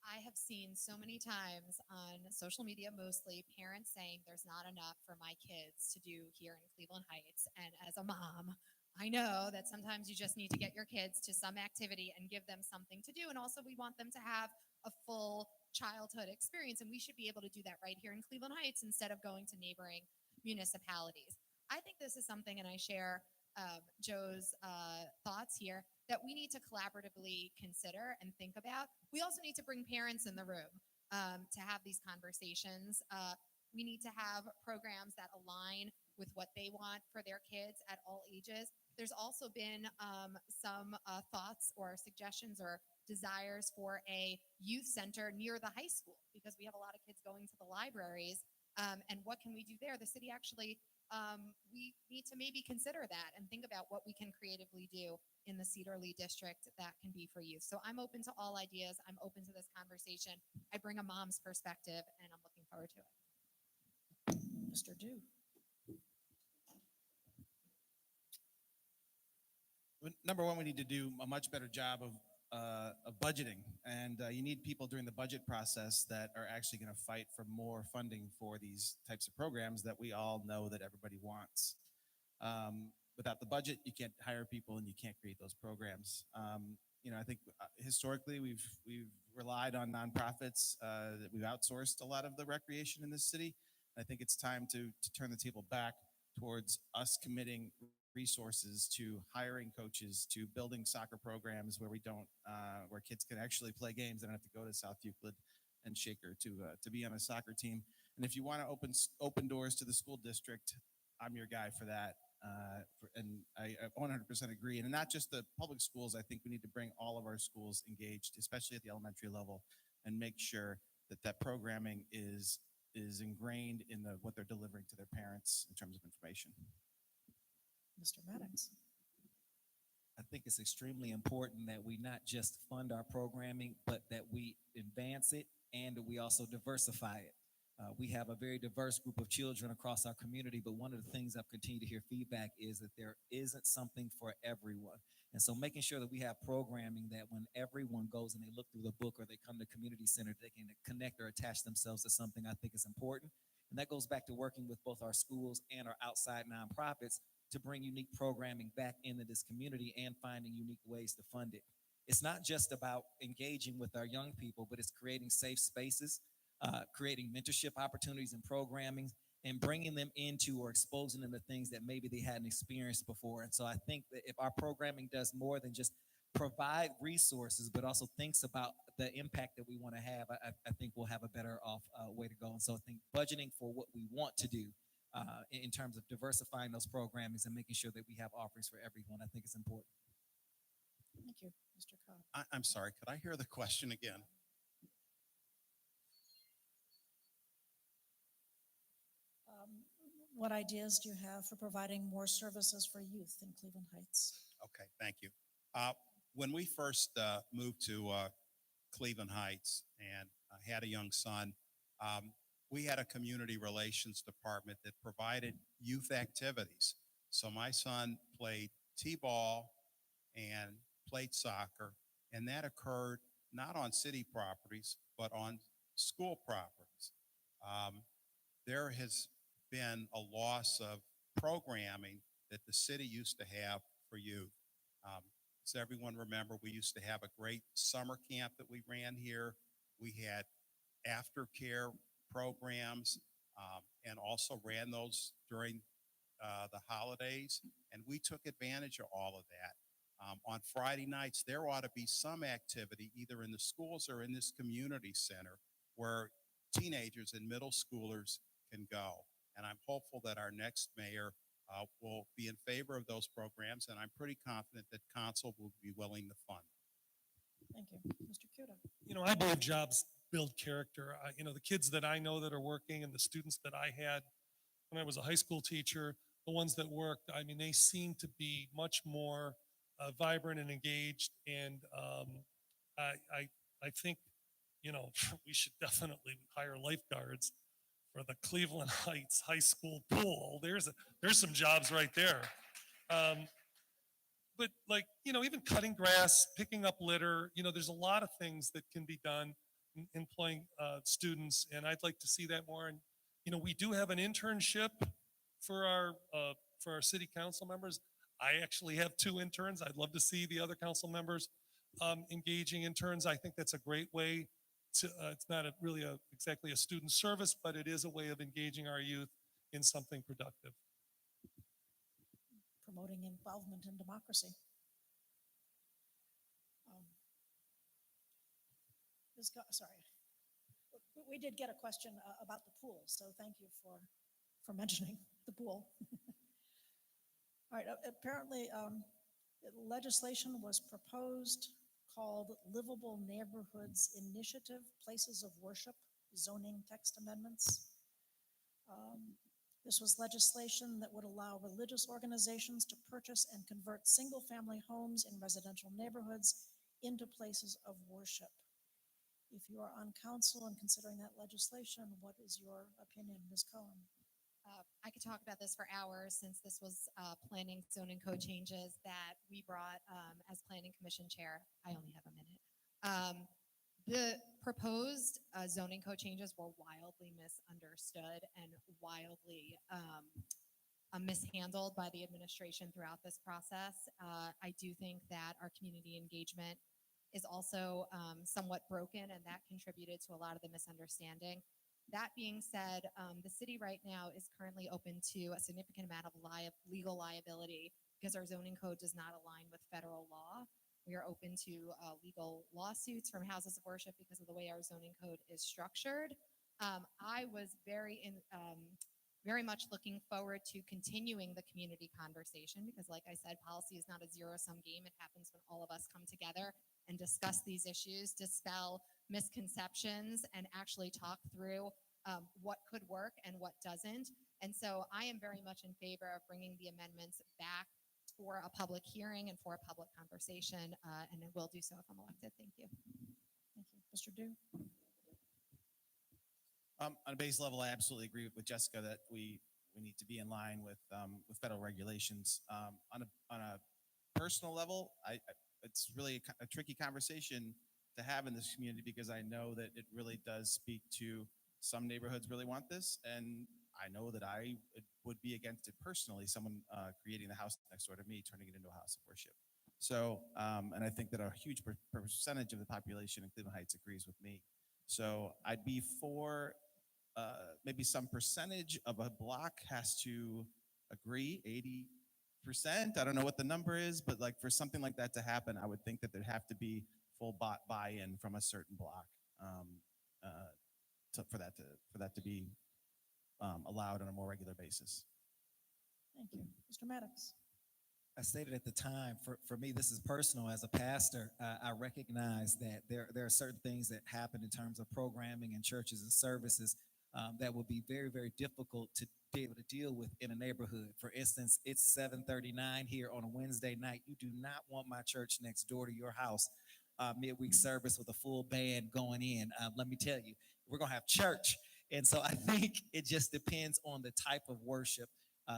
[SPEAKER 8] I have seen so many times on social media, mostly parents saying there's not enough for my kids to do here in Cleveland Heights. And as a mom, I know that sometimes you just need to get your kids to some activity and give them something to do. And also, we want them to have a full childhood experience. And we should be able to do that right here in Cleveland Heights instead of going to neighboring municipalities. I think this is something, and I share Joe's thoughts here, that we need to collaboratively consider and think about. We also need to bring parents in the room to have these conversations. We need to have programs that align with what they want for their kids at all ages. There's also been some thoughts or suggestions or desires for a youth center near the high school because we have a lot of kids going to the libraries. And what can we do there? The city actually, we need to maybe consider that and think about what we can creatively do in the Cedar Lee district that can be for youth. So I'm open to all ideas. I'm open to this conversation. I bring a mom's perspective, and I'm looking forward to it.
[SPEAKER 2] Mr. Dew?
[SPEAKER 3] Number one, we need to do a much better job of budgeting, and you need people during the budget process that are actually going to fight for more funding for these types of programs that we all know that everybody wants. Without the budget, you can't hire people and you can't create those programs. I think historically we've relied on nonprofits, that we've outsourced a lot of the recreation in this city. I think it's time to turn the table back towards us committing resources to hiring coaches, to building soccer programs where we don't, where kids can actually play games. They don't have to go to South Euclid and Shaker to be on a soccer team. And if you want to open doors to the school district, I'm your guy for that. And I 100% agree. And not just the public schools. I think we need to bring all of our schools engaged, especially at the elementary level, and make sure that programming is ingrained in what they're delivering to their parents in terms of information.
[SPEAKER 2] Mr. Maddox?
[SPEAKER 4] I think it's extremely important that we not just fund our programming, but that we advance it and that we also diversify it. We have a very diverse group of children across our community, but one of the things I've continued to hear feedback is that there isn't something for everyone. And so making sure that we have programming that when everyone goes and they look through the book or they come to community center, they can connect or attach themselves to something, I think is important. And that goes back to working with both our schools and our outside nonprofits to bring unique programming back into this community and finding unique ways to fund it. It's not just about engaging with our young people, but it's creating safe spaces, creating mentorship opportunities and programming, and bringing them into or exposing them to things that maybe they hadn't experienced before. And so I think that if our programming does more than just provide resources, but also thinks about the impact that we want to have, I think we'll have a better off way to go. And so I think budgeting for what we want to do in terms of diversifying those programmings and making sure that we have offerings for everyone, I think is important.
[SPEAKER 2] Thank you. Mr. Cobb?
[SPEAKER 5] I'm sorry, could I hear the question again?
[SPEAKER 2] What ideas do you have for providing more services for youth in Cleveland Heights?
[SPEAKER 5] Okay, thank you. When we first moved to Cleveland Heights and had a young son, we had a community relations department that provided youth activities. So my son played t-ball and played soccer, and that occurred not on city properties, but on school properties. There has been a loss of programming that the city used to have for youth. Does everyone remember we used to have a great summer camp that we ran here? We had aftercare programs and also ran those during the holidays, and we took advantage of all of that. On Friday nights, there ought to be some activity either in the schools or in this community center where teenagers and middle schoolers can go. And I'm hopeful that our next mayor will be in favor of those programs, and I'm pretty confident that council will be willing to fund.
[SPEAKER 2] Thank you. Mr. Kuda?
[SPEAKER 6] I believe jobs build character. The kids that I know that are working and the students that I had when I was a high school teacher, the ones that worked, they seem to be much more vibrant and engaged. And I think, we should definitely hire lifeguards for the Cleveland Heights High School pool. There's some jobs right there. But like, even cutting grass, picking up litter, there's a lot of things that can be done employing students, and I'd like to see that more. And we do have an internship for our city council members. I actually have 2 interns. I'd love to see the other council members engaging interns. I think that's a great way to. It's not exactly a student service, but it is a way of engaging our youth in something productive.
[SPEAKER 2] Promoting involvement in democracy. Sorry, we did get a question about the pool, so thank you for mentioning the pool. All right, apparently legislation was proposed called Livable Neighborhoods Initiative, Places of Worship, Zoning Text Amendments. This was legislation that would allow religious organizations to purchase and convert single-family homes in residential neighborhoods into places of worship. If you are on council and considering that legislation, what is your opinion, Ms. Cohen?
[SPEAKER 8] I could talk about this for hours, since this was planning zoning code changes that we brought as planning commission chair. I only have a minute. The proposed zoning code changes were wildly misunderstood and wildly mishandled by the administration throughout this process. I do think that our community engagement is also somewhat broken, and that contributed to a lot of the misunderstanding. That being said, the city right now is currently open to a significant amount of legal liability because our zoning code does not align with federal law. We are open to legal lawsuits from houses of worship because of the way our zoning code is structured. I was very much looking forward to continuing the community conversation because, like I said, policy is not a zero-sum game. It happens when all of us come together and discuss these issues, dispel misconceptions, and actually talk through what could work and what doesn't. And so I am very much in favor of bringing the amendments back for a public hearing and for a public conversation, and I will do so if I'm elected. Thank you.
[SPEAKER 2] Thank you. Mr. Dew?
[SPEAKER 3] On a base level, I absolutely agree with Jessica that we need to be in line with federal regulations. On a personal level, it's really a tricky conversation to have in this community because I know that it really does speak to some neighborhoods really want this, and I know that I would be against it personally, someone creating the house next door to me, turning it into a house of worship. So, and I think that a huge percentage of the population in Cleveland Heights agrees with me. So I'd be for maybe some percentage of a block has to agree, 80%. I don't know what the number is, but like for something like that to happen, I would think that there'd have to be full buy-in from a certain block for that to be allowed on a more regular basis.
[SPEAKER 2] Thank you. Mr. Maddox?
[SPEAKER 4] I stated at the time, for me, this is personal. As a pastor, I recognize that there are certain things that happen in terms of programming and churches and services that will be very, very difficult to be able to deal with in a neighborhood. For instance, it's 7:39 here on a Wednesday night. You do not want my church next door to your house, midweek service with a full band going in. Let me tell you, we're going to have church. And so I think it just depends on the type of worship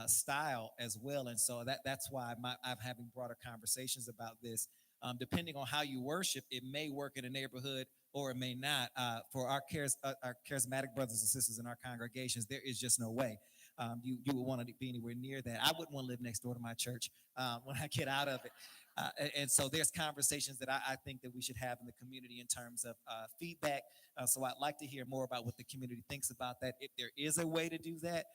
[SPEAKER 4] style as well. And so that's why I'm having broader conversations about this. Depending on how you worship, it may work in a neighborhood or it may not. For our charismatic brothers and sisters in our congregations, there is just no way you would want to be anywhere near that. I wouldn't want to live next door to my church when I get out of it. And so there's conversations that I think that we should have in the community in terms of feedback. So I'd like to hear more about what the community thinks about that, if there is a way to do that.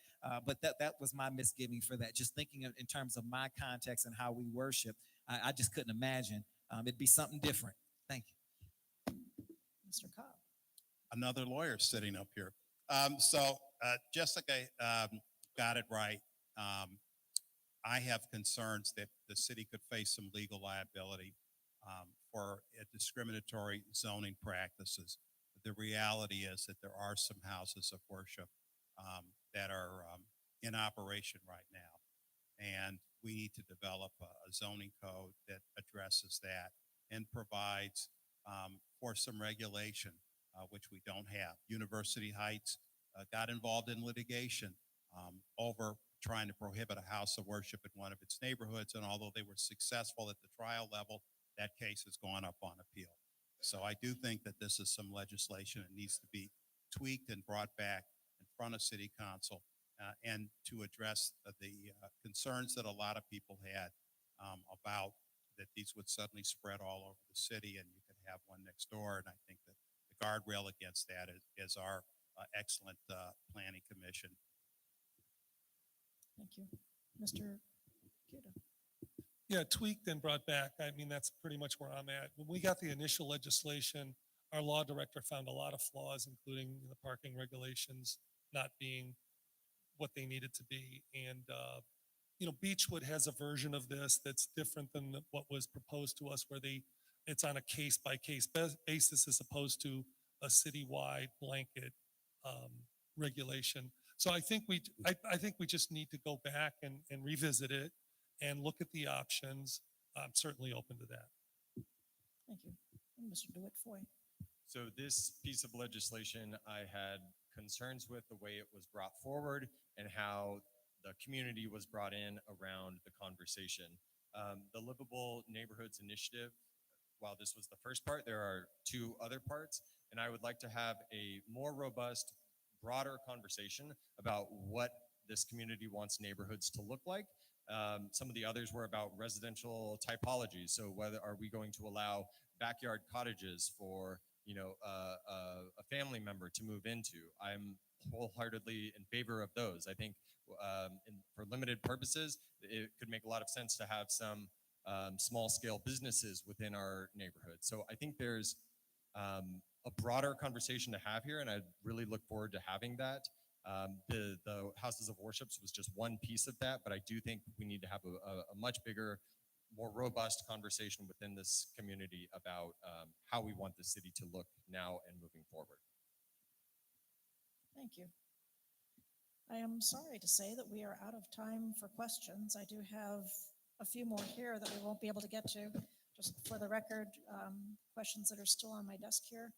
[SPEAKER 4] But that was my misgiving for that. Just thinking in terms of my context and how we worship, I just couldn't imagine. It'd be something different. Thank you.
[SPEAKER 2] Mr. Cobb?
[SPEAKER 5] Another lawyer sitting up here. Jessica got it right. I have concerns that the city could face some legal liability for discriminatory zoning practices. The reality is that there are some houses of worship that are in operation right now. And we need to develop a zoning code that addresses that and provides for some regulation, which we don't have. University Heights, got involved in litigation over trying to prohibit a house of worship in one of its neighborhoods. And although they were successful at the trial level, that case has gone up on appeal. So I do think that this is some legislation that needs to be tweaked and brought back in front of City Council and to address the concerns that a lot of people had about that these would suddenly spread all over the city and you could have one next door. And I think that the guardrail against that is our excellent planning commission.
[SPEAKER 2] Thank you. Mr. Kuda.
[SPEAKER 6] Yeah, tweaked and brought back. I mean, that's pretty much where I'm at. When we got the initial legislation, our law director found a lot of flaws, including the parking regulations not being what they needed to be. And, Beechwood has a version of this that's different than what was proposed to us, where it's on a case by case basis as opposed to a citywide blanket regulation. So I think we just need to go back and revisit it and look at the options. I'm certainly open to that.
[SPEAKER 2] Thank you. And Mr. DeWitt Foy.
[SPEAKER 7] So this piece of legislation, I had concerns with the way it was brought forward and how the community was brought in around the conversation. The Livable Neighborhoods Initiative, while this was the first part, there are two other parts, and I would like to have a more robust, broader conversation about what this community wants neighborhoods to look like. Some of the others were about residential typology. So whether are we going to allow backyard cottages for a family member to move into? I'm wholeheartedly in favor of those. I think for limited purposes, it could make a lot of sense to have some small scale businesses within our neighborhood. So I think there's a broader conversation to have here, and I really look forward to having that. The houses of worships was just one piece of that, but I do think we need to have a much bigger, more robust conversation within this community about how we want the city to look now and moving forward.
[SPEAKER 2] Thank you. I am sorry to say that we are out of time for questions. I do have a few more here that we won't be able to get to. Just for the record, questions that are still on my desk here.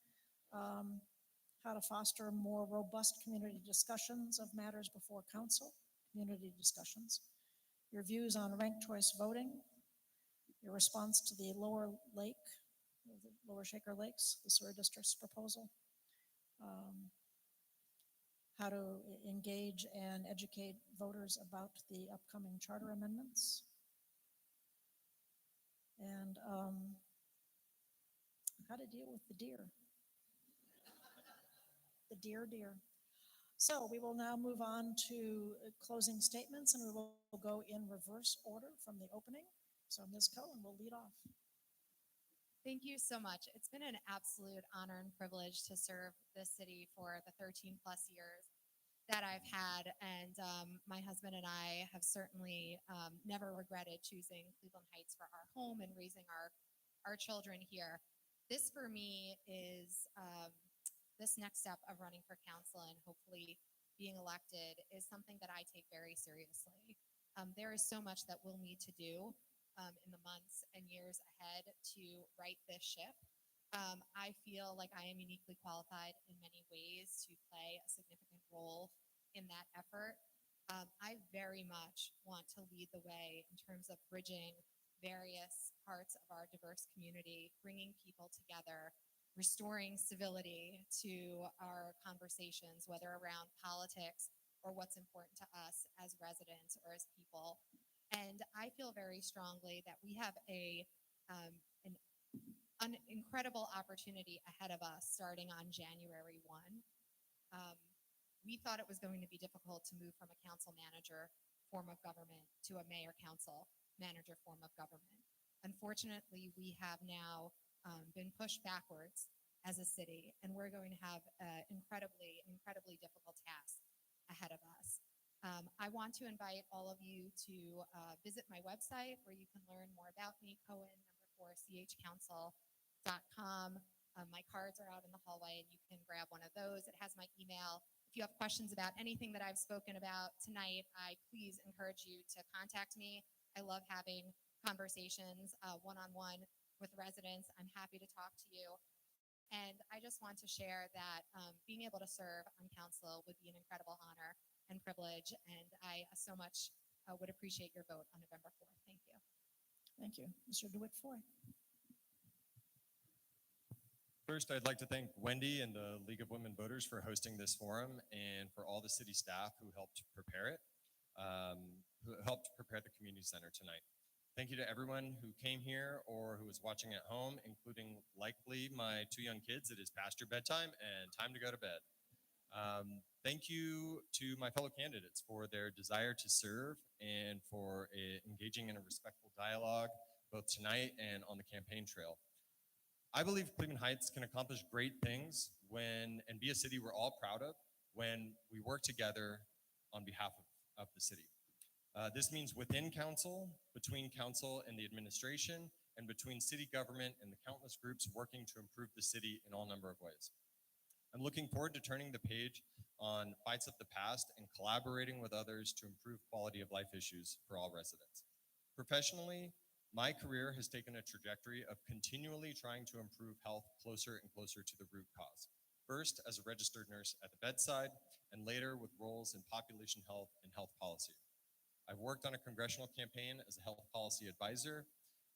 [SPEAKER 2] How to foster more robust community discussions of matters before council, community discussions. Your views on ranked choice voting, your response to the Lower Shaker Lakes, the sewer district's proposal. How to engage and educate voters about the upcoming charter amendments. And how to deal with the deer. The deer. So we will now move on to closing statements, and we will go in reverse order from the opening. So Ms. Cohen will lead off.
[SPEAKER 8] Thank you so much. It's been an absolute honor and privilege to serve this city for the 13 plus years that I've had. And my husband and I have certainly never regretted choosing Cleveland Heights for our home and raising our children here. This for me is this next step of running for council and hopefully being elected is something that I take very seriously. There is so much that we'll need to do in the months and years ahead to right this ship. I feel like I am uniquely qualified in many ways to play a significant role in that effort. I very much want to lead the way in terms of bridging various parts of our diverse community, bringing people together, restoring civility to our conversations, whether around politics or what's important to us as residents or as people. And I feel very strongly that we have an incredible opportunity ahead of us starting on January 1. We thought it was going to be difficult to move from a council manager form of government to a mayor council manager form of government. Unfortunately, we have now been pushed backwards as a city, and we're going to have an incredibly difficult task ahead of us. I want to invite all of you to visit my website where you can learn more about me, Cohen4chcouncil.com. My cards are out in the hallway and you can grab one of those. It has my email. If you have questions about anything that I've spoken about tonight, I please encourage you to contact me. I love having conversations one-on-one with residents. I'm happy to talk to you. And I just want to share that being able to serve on council would be an incredible honor and privilege. And I so much would appreciate your vote on November 4th. Thank you.
[SPEAKER 2] Thank you. Mr. DeWitt Foy.
[SPEAKER 7] First, I'd like to thank Wendy and the League of Women Voters for hosting this forum and for all the city staff who helped prepare it, who helped prepare the community center tonight. Thank you to everyone who came here or who is watching at home, including likely my 2 young kids. It is past your bedtime and time to go to bed. Thank you to my fellow candidates for their desire to serve and for engaging in a respectful dialogue both tonight and on the campaign trail. I believe Cleveland Heights can accomplish great things and be a city we're all proud of when we work together on behalf of the city. This means within council, between council and the administration, and between city government and the countless groups working to improve the city in all number of ways. I'm looking forward to turning the page on fights of the past and collaborating with others to improve quality of life issues for all residents. Professionally, my career has taken a trajectory of continually trying to improve health closer and closer to the root cause. First, as a registered nurse at the bedside, and later with roles in population health and health policy. I've worked on a congressional campaign as a health policy advisor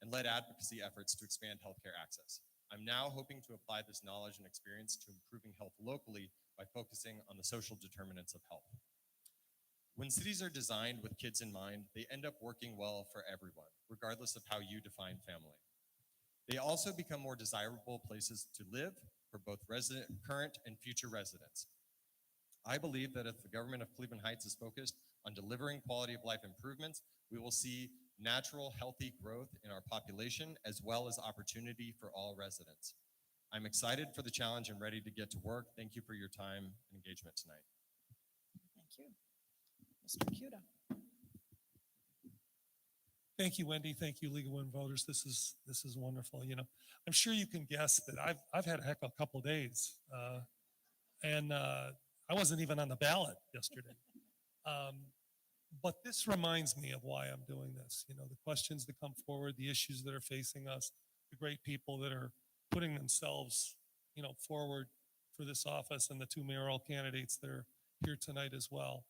[SPEAKER 7] and led advocacy efforts to expand healthcare access. I'm now hoping to apply this knowledge and experience to improving health locally by focusing on the social determinants of health. When cities are designed with kids in mind, they end up working well for everyone, regardless of how you define family. They also become more desirable places to live for both current and future residents. I believe that if the government of Cleveland Heights is focused on delivering quality of life improvements, we will see natural, healthy growth in our population, as well as opportunity for all residents. I'm excited for the challenge and ready to get to work. Thank you for your time and engagement tonight.
[SPEAKER 2] Thank you. Mr. Cuda.
[SPEAKER 6] Thank you, Wendy. Thank you, League of Women Voters. This is wonderful. You know, I'm sure you can guess that I've had a heck of a couple of days, and I wasn't even on the ballot yesterday. But this reminds me of why I'm doing this. You know, the questions that come forward, the issues that are facing us, the great people that are putting themselves, you know, forward for this office, and the 2 mayoral candidates that are here tonight as well.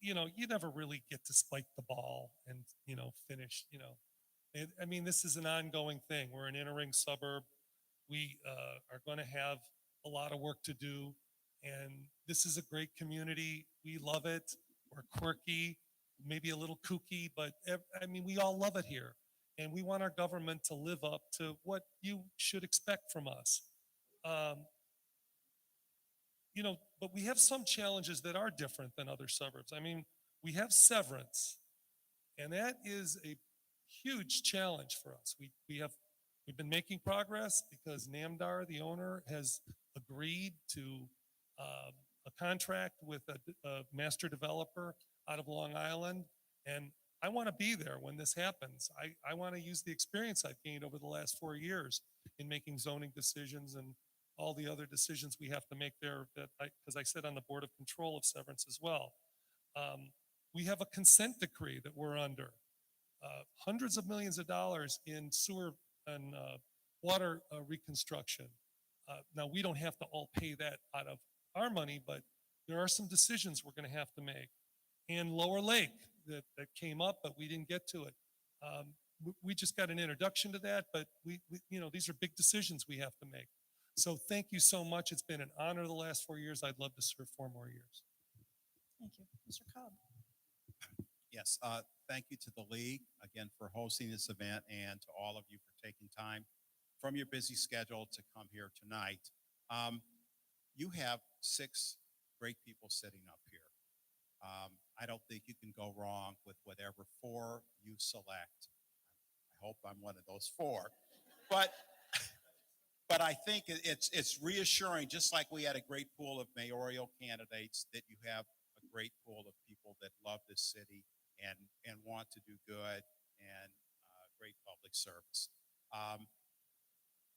[SPEAKER 6] You know, you never really get to spike the ball and, you know, finish, you know. I mean, this is an ongoing thing. We're an inner ring suburb. We are going to have a lot of work to do. And this is a great community. We love it. We're quirky, maybe a little kooky, but I mean, we all love it here. And we want our government to live up to what you should expect from us. You know, but we have some challenges that are different than other suburbs. I mean, we have severance, and that is a huge challenge for us. We've been making progress because Namdar, the owner, has agreed to a contract with a master developer out of Long Island, and I want to be there when this happens. I want to use the experience I've gained over the last 4 years in making zoning decisions and all the other decisions we have to make there, because I sit on the board of control of Severance as well. We have a consent decree that we're under. Hundreds of millions of dollars in sewer and water reconstruction. Now, we don't have to all pay that out of our money, but there are some decisions we're going to have to make. And Lower Lake that came up, but we didn't get to it. We just got an introduction to that, but we you know, these are big decisions we have to make. So thank you so much. It's been an honor the last 4 years. I'd love to serve 4 more years.
[SPEAKER 2] Thank you. Mr. Cobb.
[SPEAKER 5] Yes, thank you to the league again for hosting this event, and to all of you for taking time from your busy schedule to come here tonight. You have 6 great people sitting up here. I don't think you can go wrong with whatever 4 you select. I hope I'm one of those 4, but I think it's reassuring, just like we had a great pool of mayoral candidates, that you have a great pool of people that love this city and want to do good and great public service.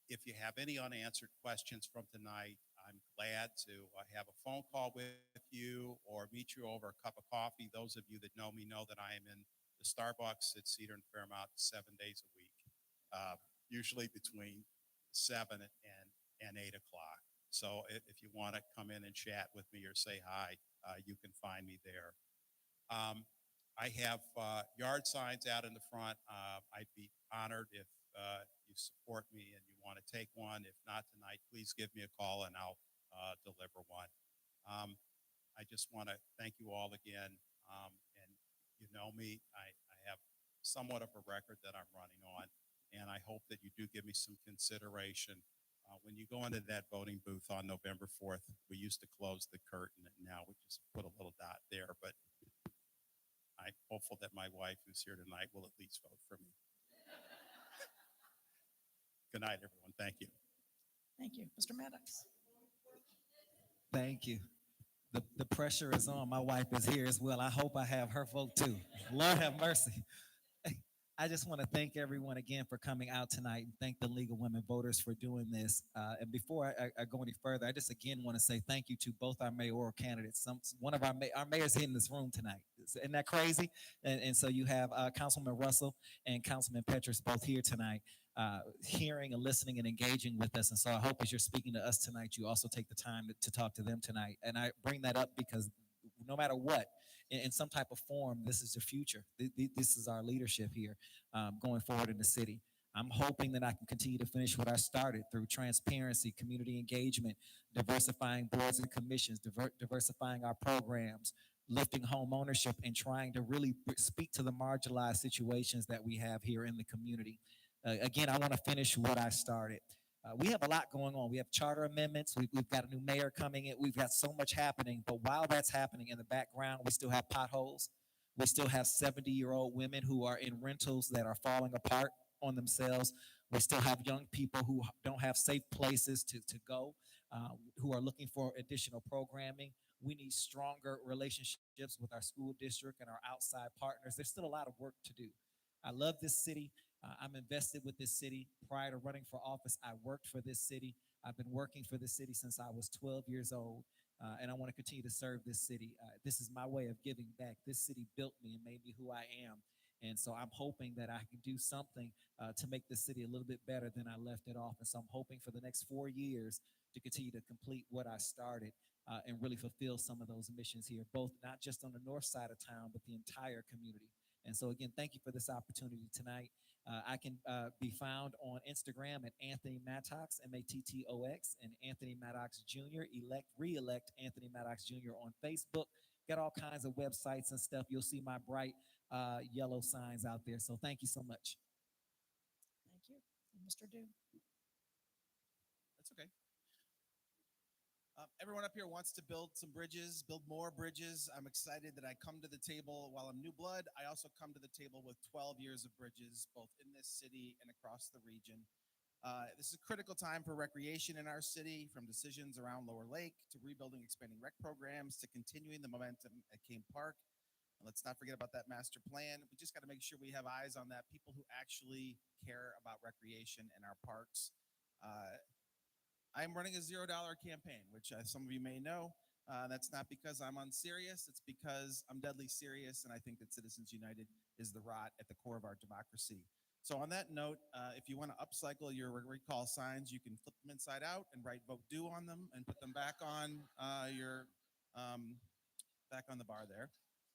[SPEAKER 5] If you have any unanswered questions from tonight, I'm glad to have a phone call with you or meet you over a cup of coffee. Those of you that know me know that I am in the Starbucks at Cedar and Fairmount 7 days a week, usually between 7 and 8 o'clock. So if you want to come in and chat with me or say hi, you can find me there. I have yard signs out in the front. I'd be honored if you support me and you want to take one. If not tonight, please give me a call and I'll deliver one. I just want to thank you all again. And you know me, I have somewhat of a record that I'm running on, and I hope that you do give me some consideration. When you go into that voting booth on November 4th, we used to close the curtain, and now we just put a little dot there. But I'm hopeful that my wife, who's here tonight, will at least vote for me. Good night, everyone. Thank you.
[SPEAKER 2] Thank you. Mr. Maddox.
[SPEAKER 4] Thank you. The pressure is on. My wife is here as well. I hope I have her vote too. Lord have mercy. I just want to thank everyone again for coming out tonight and thank the League of Women Voters for doing this. And before I go any further, I just again want to say thank you to both our mayoral candidates. One of our mayor's in this room tonight. Isn't that crazy? And so you have Councilman Russell and Councilman Petrus both here tonight, hearing and listening and engaging with us. And so I hope as you're speaking to us tonight, you also take the time to talk to them tonight. And I bring that up because no matter what, in some type of form, this is the future. This is our leadership here going forward in the city. I'm hoping that I can continue to finish what I started through transparency, community engagement, diversifying boards and commissions, diversifying our programs, lifting home ownership, and trying to really speak to the marginalized situations that we have here in the community. Again, I want to finish what I started. We have a lot going on. We have charter amendments. We've got a new mayor coming in. We've got so much happening. But while that's happening in the background, we still have potholes. We still have 70-year-old women who are in rentals that are falling apart on themselves. We still have young people who don't have safe places to go, who are looking for additional programming. We need stronger relationships with our school district and our outside partners. There's still a lot of work to do. I love this city. I'm invested with this city. Prior to running for office, I worked for this city. I've been working for this city since I was 12 years old, and I want to continue to serve this city. This is my way of giving back. This city built me and made me who I am, and so I'm hoping that I can do something to make this city a little bit better than I left it off. And so I'm hoping for the next 4 years to continue to complete what I started and really fulfill some of those missions here, both not just on the north side of town, but the entire community. And so again, thank you for this opportunity tonight. I can be found on Instagram at Anthony Mattox, Mattox, and Anthony Mattox Jr. Re-elect Anthony Mattox Jr. on Facebook. Got all kinds of websites and stuff. You'll see my bright yellow signs out there. So thank you so much.
[SPEAKER 2] Thank you. And Mr. Dew.
[SPEAKER 3] That's okay. Everyone up here wants to build some bridges, build more bridges. I'm excited that I come to the table while I'm new blood. I also come to the table with 12 years of bridges, both in this city and across the region. This is a critical time for recreation in our city, from decisions around Lower Lake to rebuilding, expanding rec programs to continuing the momentum at King Park. And let's not forget about that master plan. We just got to make sure we have eyes on that, people who actually care about recreation in our parks. I'm running a $0 campaign, which some of you may know. That's not because I'm unserious. It's because I'm deadly serious, and I think that Citizens United is the rot at the core of our democracy. So on that note, if you want to upcycle your recall signs, you can flip them inside out and write "Vote Do" on them and put them back on back on the bar there.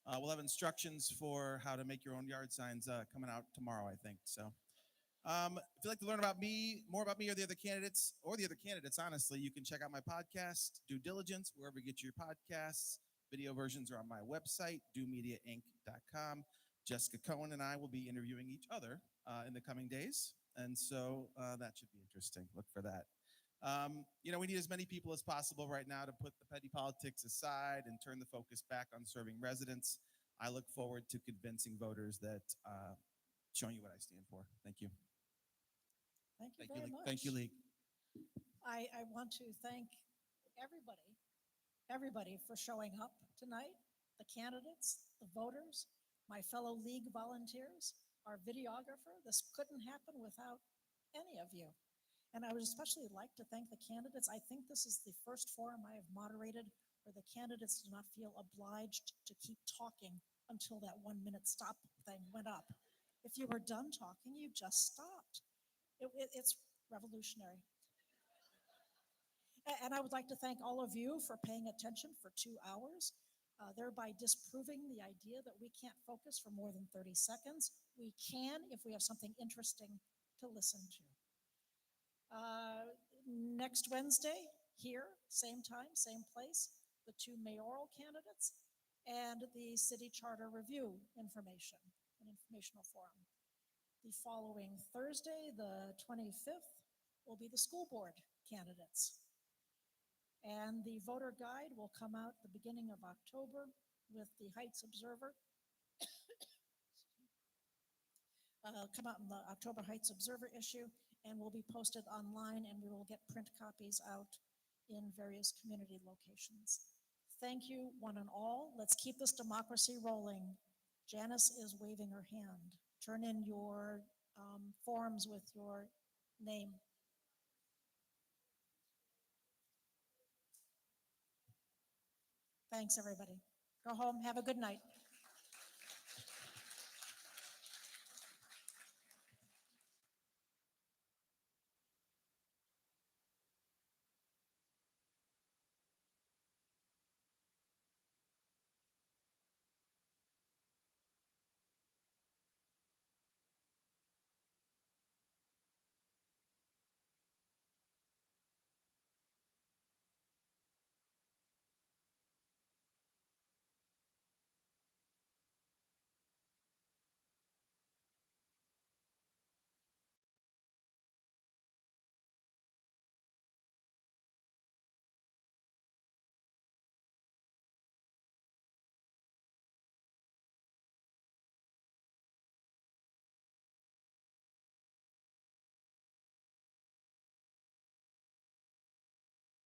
[SPEAKER 3] We'll have instructions for how to make your own yard signs coming out tomorrow, I think. So. If you'd like to learn about me, more about me or the other candidates, honestly, you can check out my podcast, Due Diligence, wherever you get your podcasts. Video versions are on my website, dewmediainc.com. Jessica Cohen and I will be interviewing each other in the coming days, and so that should be interesting. Look for that. We need as many people as possible right now to put the petty politics aside and turn the focus back on serving residents. I look forward to convincing voters that showing you what I stand for. Thank you.
[SPEAKER 2] Thank you very much.
[SPEAKER 3] Thank you, League.
[SPEAKER 2] I want to thank everybody for showing up tonight, the candidates, the voters, my fellow League volunteers, our videographer. This couldn't happen without any of you. And I would especially like to thank the candidates. I think this is the first forum I have moderated where the candidates do not feel obliged to keep talking until that 1 minute stop thing went up. If you were done talking, you just stopped. It's revolutionary. And I would like to thank all of you for paying attention for 2 hours, thereby disproving the idea that we can't focus for more than 30 seconds. We can if we have something interesting to listen to. Next Wednesday, here, same time, same place, the 2 mayoral candidates and the city charter review information, an informational forum. The following Thursday, the 25th, will be the school board candidates. And the voter guide will come out the beginning of October with the Heights Observer. Come out in the October Heights Observer issue and will be posted online, and we will get print copies out in various community locations. Thank you, one and all. Let's keep this democracy rolling. Janice is waving her hand. Turn in your forms with your name. Thanks, everybody. Go home. Have a good night.